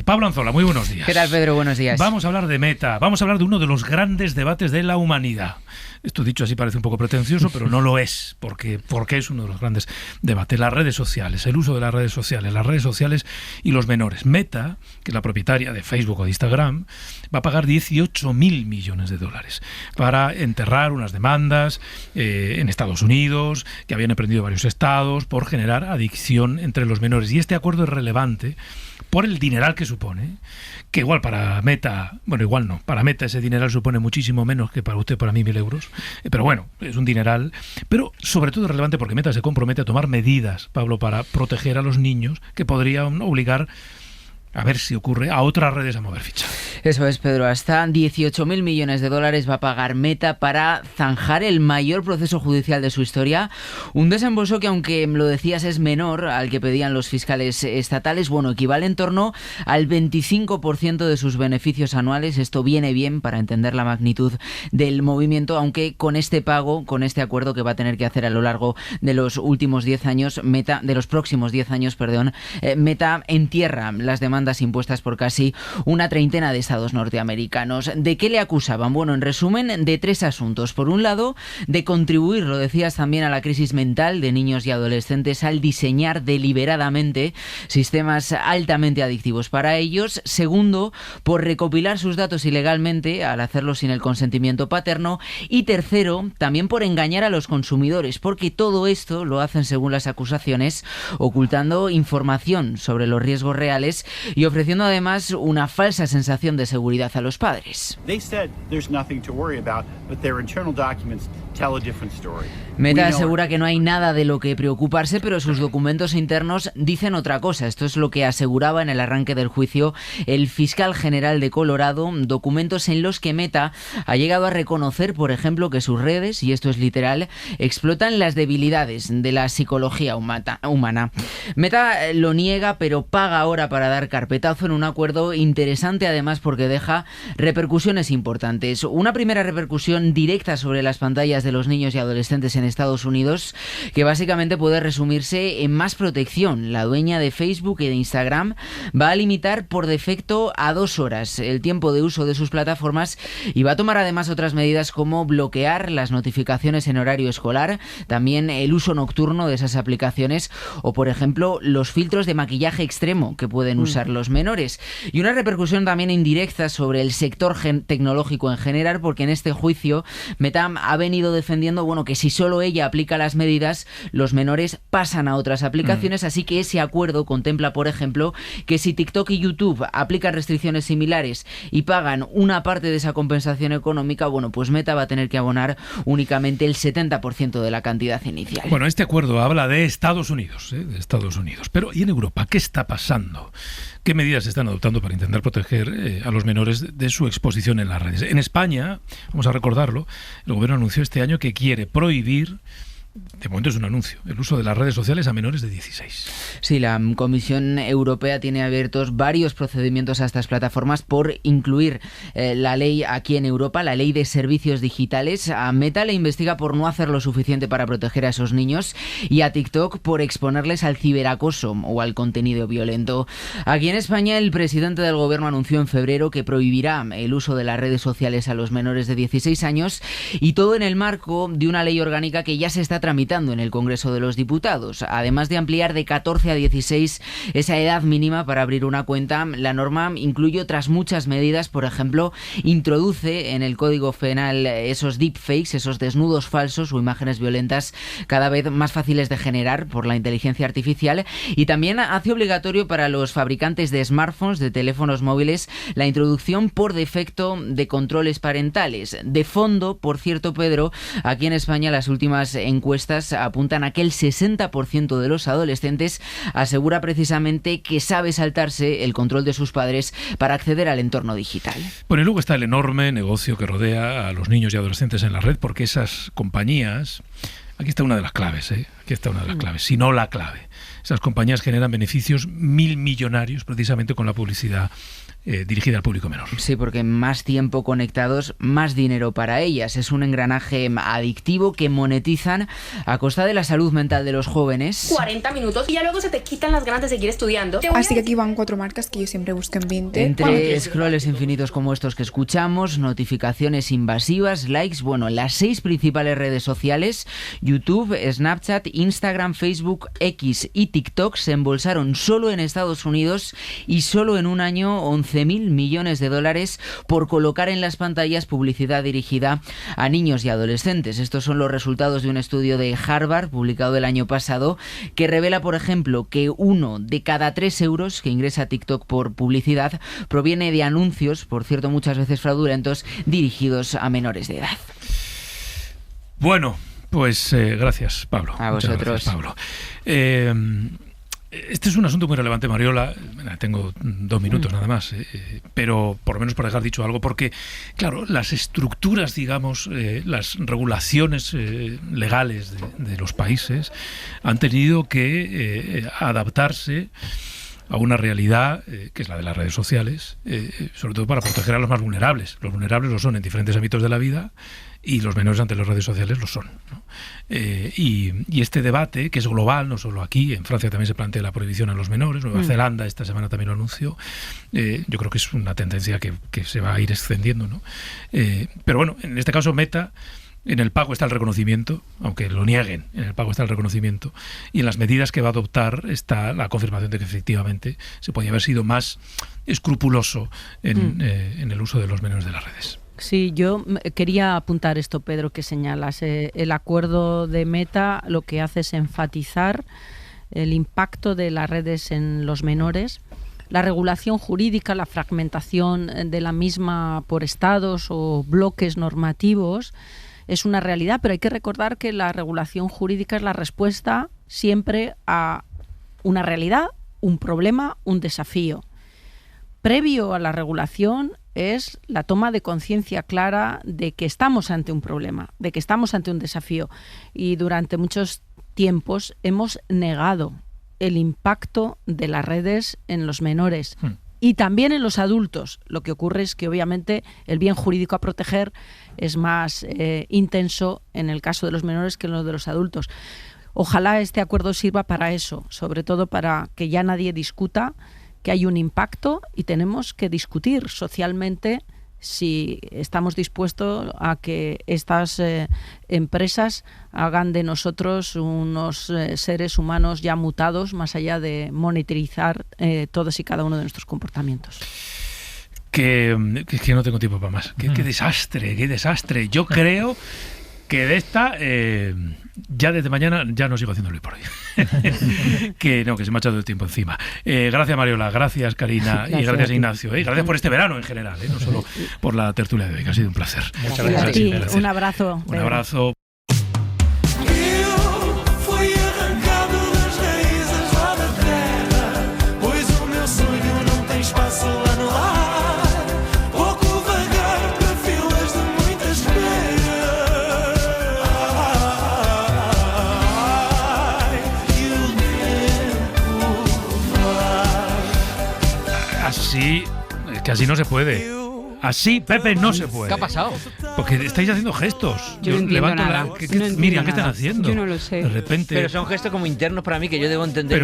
Speaker 3: Pablo Anzola, muy buenos días.
Speaker 10: ¿Qué tal, Pedro? Buenos días.
Speaker 3: Vamos a hablar de Meta, vamos a hablar de uno de los grandes debates de la humanidad. Esto dicho así parece un poco pretencioso, pero no lo es, porque es uno de los grandes debates. Las redes sociales, el uso de las redes sociales y los menores. Meta, que es la propietaria de Facebook o de Instagram, va a pagar 18.000 millones de dólares para enterrar unas demandas en Estados Unidos, que habían emprendido varios estados, por generar adicción entre los menores. Y este acuerdo es relevante por el dineral que supone, que igual para Meta, para Meta ese dineral supone muchísimo menos que para usted, para mí, 1.000 euros, pero bueno, es un dineral, pero sobre todo es relevante porque Meta se compromete a tomar medidas, Pablo, para proteger a los niños, que podrían obligar, a ver si ocurre, a otras redes a mover ficha.
Speaker 10: Eso es, Pedro. Hasta 18.000 millones de dólares va a pagar Meta para zanjar el mayor proceso judicial de su historia. Un desembolso que, aunque lo decías, es menor al que pedían los fiscales estatales. Bueno, equivale en torno al 25% de sus beneficios anuales. Esto viene bien para entender la magnitud del movimiento, aunque con este pago, con este acuerdo que va a tener que hacer a lo largo de los últimos 10 años, de los próximos 10 años, Meta entierra las demandas impuestas por casi una treintena de estados norteamericanos. ¿De qué le acusaban? Bueno, en resumen, de 3 asuntos. Por un lado, de contribuir, lo decías también, a la crisis mental de niños y adolescentes al diseñar deliberadamente sistemas altamente adictivos para ellos. Segundo, por recopilar sus datos ilegalmente al hacerlo sin el consentimiento paterno. Y tercero, también por engañar a los consumidores, porque todo esto lo hacen, según las acusaciones, ocultando información sobre los riesgos reales y ofreciendo además una falsa sensación de seguridad a los padres. Meta asegura que no hay nada de lo que preocuparse, pero sus documentos internos dicen otra cosa. Esto es lo que aseguraba en el arranque del juicio el fiscal general de Colorado, documentos en los que Meta ha llegado a reconocer, por ejemplo, que sus redes, y esto es literal, explotan las debilidades de la psicología humana. Meta lo niega, pero paga ahora para dar carpetazo en un acuerdo interesante, además, porque deja repercusiones importantes. Una primera repercusión directa sobre las pantallas de los niños y adolescentes en Estados Unidos, que básicamente puede resumirse en más protección. La dueña de Facebook y de Instagram va a limitar por defecto a 2 horas el tiempo de uso de sus plataformas y va a tomar además otras medidas como bloquear las notificaciones en horario escolar, también el uso nocturno de esas aplicaciones o, por ejemplo, los filtros de maquillaje extremo que pueden usar los menores. Y una repercusión también indirecta sobre el sector tecnológico en general, porque en este juicio Meta ha venido defendiendo, que si solo ella aplica las medidas, los menores pasan a otras aplicaciones, así que ese acuerdo contempla, por ejemplo, que si TikTok y YouTube aplican restricciones similares y pagan una parte de esa compensación económica, pues Meta va a tener que abonar únicamente el 70% de la cantidad inicial.
Speaker 3: Bueno, este acuerdo habla de Estados Unidos, Pero ¿y en Europa qué está pasando? ¿Qué medidas se están adoptando para intentar proteger a los menores de su exposición en las redes? En España, vamos a recordarlo, el gobierno anunció este año que quiere prohibir, de momento es un anuncio, el uso de las redes sociales a menores de 16.
Speaker 10: Sí, la Comisión Europea tiene abiertos varios procedimientos a estas plataformas por incluir la ley aquí en Europa, la ley de servicios digitales. A Meta le investiga por no hacer lo suficiente para proteger a esos niños y a TikTok por exponerles al ciberacoso o al contenido violento. Aquí en España el presidente del gobierno anunció en febrero que prohibirá el uso de las redes sociales a los menores de 16 años y todo en el marco de una ley orgánica que ya se está tramitando en el Congreso de los Diputados. Además de ampliar de 14 a 16 esa edad mínima para abrir una cuenta, la norma incluye otras muchas medidas. Por ejemplo, introduce en el Código Penal esos deepfakes, esos desnudos falsos o imágenes violentas cada vez más fáciles de generar por la inteligencia artificial, y también hace obligatorio para los fabricantes de smartphones, de teléfonos móviles, la introducción por defecto de controles parentales. De fondo, por cierto, Pedro, aquí en España las últimas encuestas apuntan a que el 60% de los adolescentes asegura precisamente que sabe saltarse el control de sus padres para acceder al entorno digital.
Speaker 3: Bueno, y luego está el enorme negocio que rodea a los niños y adolescentes en la red, porque esas compañías, aquí está una de las claves, si no la clave. Esas compañías generan beneficios millonarios precisamente con la publicidad dirigida al público menor.
Speaker 10: Sí, porque más tiempo conectados, más dinero para ellas. Es un engranaje adictivo que monetizan a costa de la salud mental de los jóvenes.
Speaker 11: 40 minutos y ya luego se te quitan las ganas de seguir estudiando.
Speaker 12: Así que aquí van 4 marcas que yo siempre busco en 20.
Speaker 10: Entre scrolls infinitos como estos que escuchamos, notificaciones invasivas, likes, las 6 principales redes sociales, YouTube, Snapchat, Instagram, Facebook, X y TikTok, se embolsaron solo en Estados Unidos y solo en un año 11.000 millones de dólares por colocar en las pantallas publicidad dirigida a niños y adolescentes. Estos son los resultados de un estudio de Harvard publicado el año pasado que revela, por ejemplo, que 1 de cada 3 euros que ingresa TikTok por publicidad proviene de anuncios, por cierto muchas veces fraudulentos, dirigidos a menores de edad.
Speaker 3: Bueno, pues gracias, Pablo.
Speaker 10: A vosotros.
Speaker 3: Gracias, Pablo. Este es un asunto muy relevante, Mariola. Tengo 2 minutos nada más, pero por lo menos para dejar dicho algo, porque, claro, las estructuras, digamos, las regulaciones legales de los países han tenido que adaptarse a una realidad que es la de las redes sociales, sobre todo para proteger a los más vulnerables. Los vulnerables lo son en diferentes ámbitos de la vida y los menores ante las redes sociales lo son, ¿no? Y este debate, que es global, no solo aquí, en Francia también se plantea la prohibición a los menores, Nueva Zelanda esta semana también lo anunció, yo creo que es una tendencia que se va a ir extendiendo, ¿no? Pero bueno, en este caso Meta, en el pago está el reconocimiento, aunque lo nieguen, en el pago está el reconocimiento, y en las medidas que va a adoptar está la confirmación de que efectivamente se podía haber sido más escrupuloso en el uso de los menores de las redes.
Speaker 4: Sí, yo quería apuntar esto, Pedro, que señalas. El acuerdo de Meta lo que hace es enfatizar el impacto de las redes en los menores, La regulación jurídica, la fragmentación de la misma por estados o bloques normativos es una realidad, pero hay que recordar que la regulación jurídica es la respuesta siempre a una realidad, un problema, un desafío. Previo a la regulación es la toma de conciencia clara de que estamos ante un problema, de que estamos ante un desafío. Y durante muchos tiempos hemos negado el impacto de las redes en los menores y también en los adultos. Lo que ocurre es que obviamente el bien jurídico a proteger es más intenso en el caso de los menores que en lo de los adultos. Ojalá este acuerdo sirva para eso, sobre todo para que ya nadie discuta que hay un impacto y tenemos que discutir socialmente si estamos dispuestos a que estas empresas hagan de nosotros unos seres humanos ya mutados, más allá de monitorizar todos y cada uno de nuestros comportamientos.
Speaker 3: Que no tengo tiempo para más. Qué desastre, qué desastre. Yo creo que de esta, ya desde mañana ya no sigo haciendo Hoy por Hoy. que se me ha echado el tiempo encima. Gracias, Mariola, gracias, Karina, y gracias, Ignacio. Y gracias por este verano en general, no solo por la tertulia de hoy, que ha sido un placer.
Speaker 4: Muchas gracias. Un abrazo.
Speaker 3: Un abrazo. Así, es que así no se puede. Así, Pepe, no se puede.
Speaker 10: ¿Qué ha pasado?
Speaker 3: Porque estáis haciendo gestos.
Speaker 13: Yo no entiendo nada.
Speaker 3: Miriam, ¿qué están haciendo?
Speaker 13: Yo no lo sé.
Speaker 3: De repente.
Speaker 10: Pero son gestos como internos para mí que yo debo entender.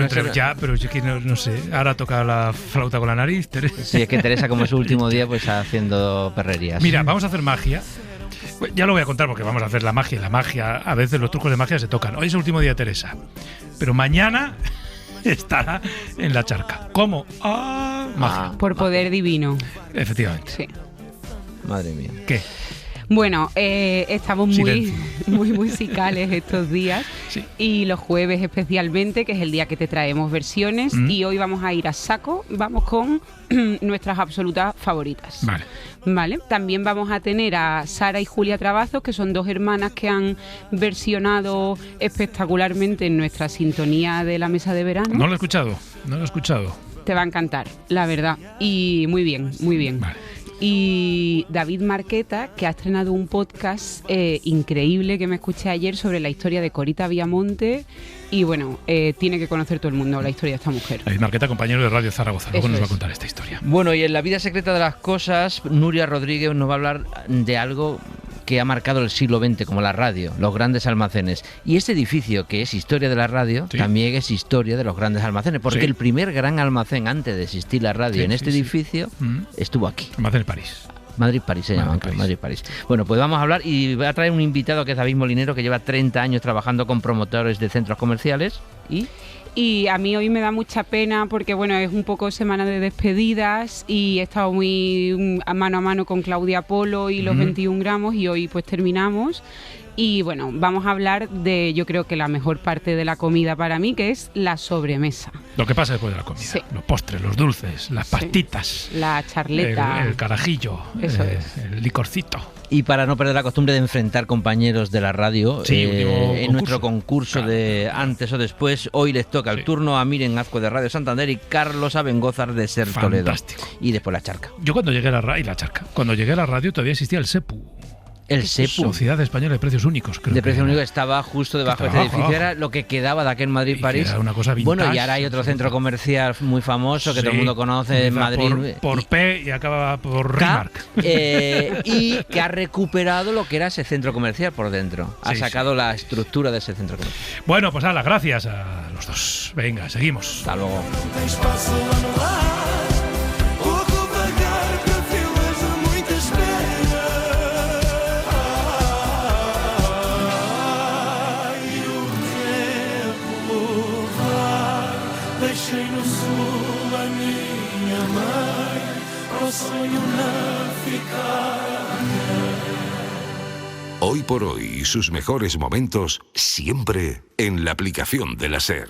Speaker 3: Pero yo que no sé. Ahora toca la flauta con la nariz, Teresa.
Speaker 14: Sí, es que Teresa, como es su último día, pues haciendo perrerías.
Speaker 3: Mira, vamos a hacer magia. Ya lo voy a contar porque vamos a hacer la magia. La magia, a veces los trucos de magia se tocan. Hoy es el último día de Teresa. Pero mañana estará en la charca. ¿Cómo? Magia.
Speaker 13: Por poder divino.
Speaker 3: Efectivamente.
Speaker 13: Sí.
Speaker 14: Madre mía.
Speaker 3: ¿Qué?
Speaker 13: Bueno, estamos muy musicales estos días.
Speaker 3: Sí.
Speaker 13: Y los jueves especialmente, que es el día que te traemos versiones. Y hoy vamos a ir a saco. Vamos con nuestras absolutas favoritas. Vale. También vamos a tener a Sara y Julia Travazos, que son dos hermanas que han versionado espectacularmente en nuestra sintonía de la mesa de verano.
Speaker 3: No lo he escuchado.
Speaker 13: Te va a encantar, la verdad. Y muy bien, muy bien.
Speaker 3: Vale.
Speaker 13: Y David Marqueta, que ha estrenado un podcast increíble que me escuché ayer sobre la historia de Corita Viamonte. Y bueno, tiene que conocer todo el mundo la historia de esta mujer.
Speaker 3: David Marqueta, compañero de Radio Zaragoza. Luego nos va a contar esta historia.
Speaker 14: Bueno, y en La vida secreta de las cosas, Nuria Rodríguez nos va a hablar de algo que ha marcado el siglo XX, como la radio, los grandes almacenes. Y este edificio, que es historia de la radio, también es historia de los grandes almacenes, porque el primer gran almacén antes de existir la radio en este edificio estuvo aquí.
Speaker 3: Almacén París.
Speaker 14: Madrid-París se llama, Madrid-París. Bueno, pues vamos a hablar y voy a traer un invitado que es David Molinero, que lleva 30 años trabajando con promotores de centros comerciales
Speaker 13: Y a mí hoy me da mucha pena porque, bueno, es un poco semana de despedidas y he estado muy mano a mano con Claudia Polo y los 21 gramos y hoy pues terminamos. Y bueno, vamos a hablar de, yo creo que la mejor parte de la comida para mí, que es la sobremesa.
Speaker 3: Lo que pasa después de la comida. Sí. Los postres, los dulces, las pastitas.
Speaker 13: La charleta.
Speaker 3: El carajillo.
Speaker 13: Eso
Speaker 3: el licorcito.
Speaker 14: Y para no perder la costumbre de enfrentar compañeros de la radio, en nuestro concurso de antes o después, hoy les toca el turno a Miren Azcue de Radio Santander y Carlos Abengózar de Ser Toledo.
Speaker 3: Fantástico.
Speaker 14: Y después la charca.
Speaker 3: Yo cuando llegué a la radio, cuando llegué a la radio todavía existía el SEPU.
Speaker 14: El SEPU.
Speaker 3: Sociedad Española de Precios Únicos, creo.
Speaker 14: De Precios Únicos estaba justo debajo de este edificio. Era lo que quedaba de aquel Madrid-París.
Speaker 3: Era una cosa vintage.
Speaker 14: Bueno, y ahora hay otro centro comercial muy famoso que todo el mundo conoce en Madrid.
Speaker 3: Por P y acaba por Rimark.
Speaker 14: Y que ha recuperado lo que era ese centro comercial por dentro. Ha sacado la estructura de ese centro comercial.
Speaker 3: Bueno, pues nada, gracias a los dos. Venga, seguimos.
Speaker 14: Hasta luego.
Speaker 15: Deixei no sul a minha mãe, pro sonho não ficar.
Speaker 16: Hoy por hoy, sus mejores momentos siempre en la aplicación de la SER.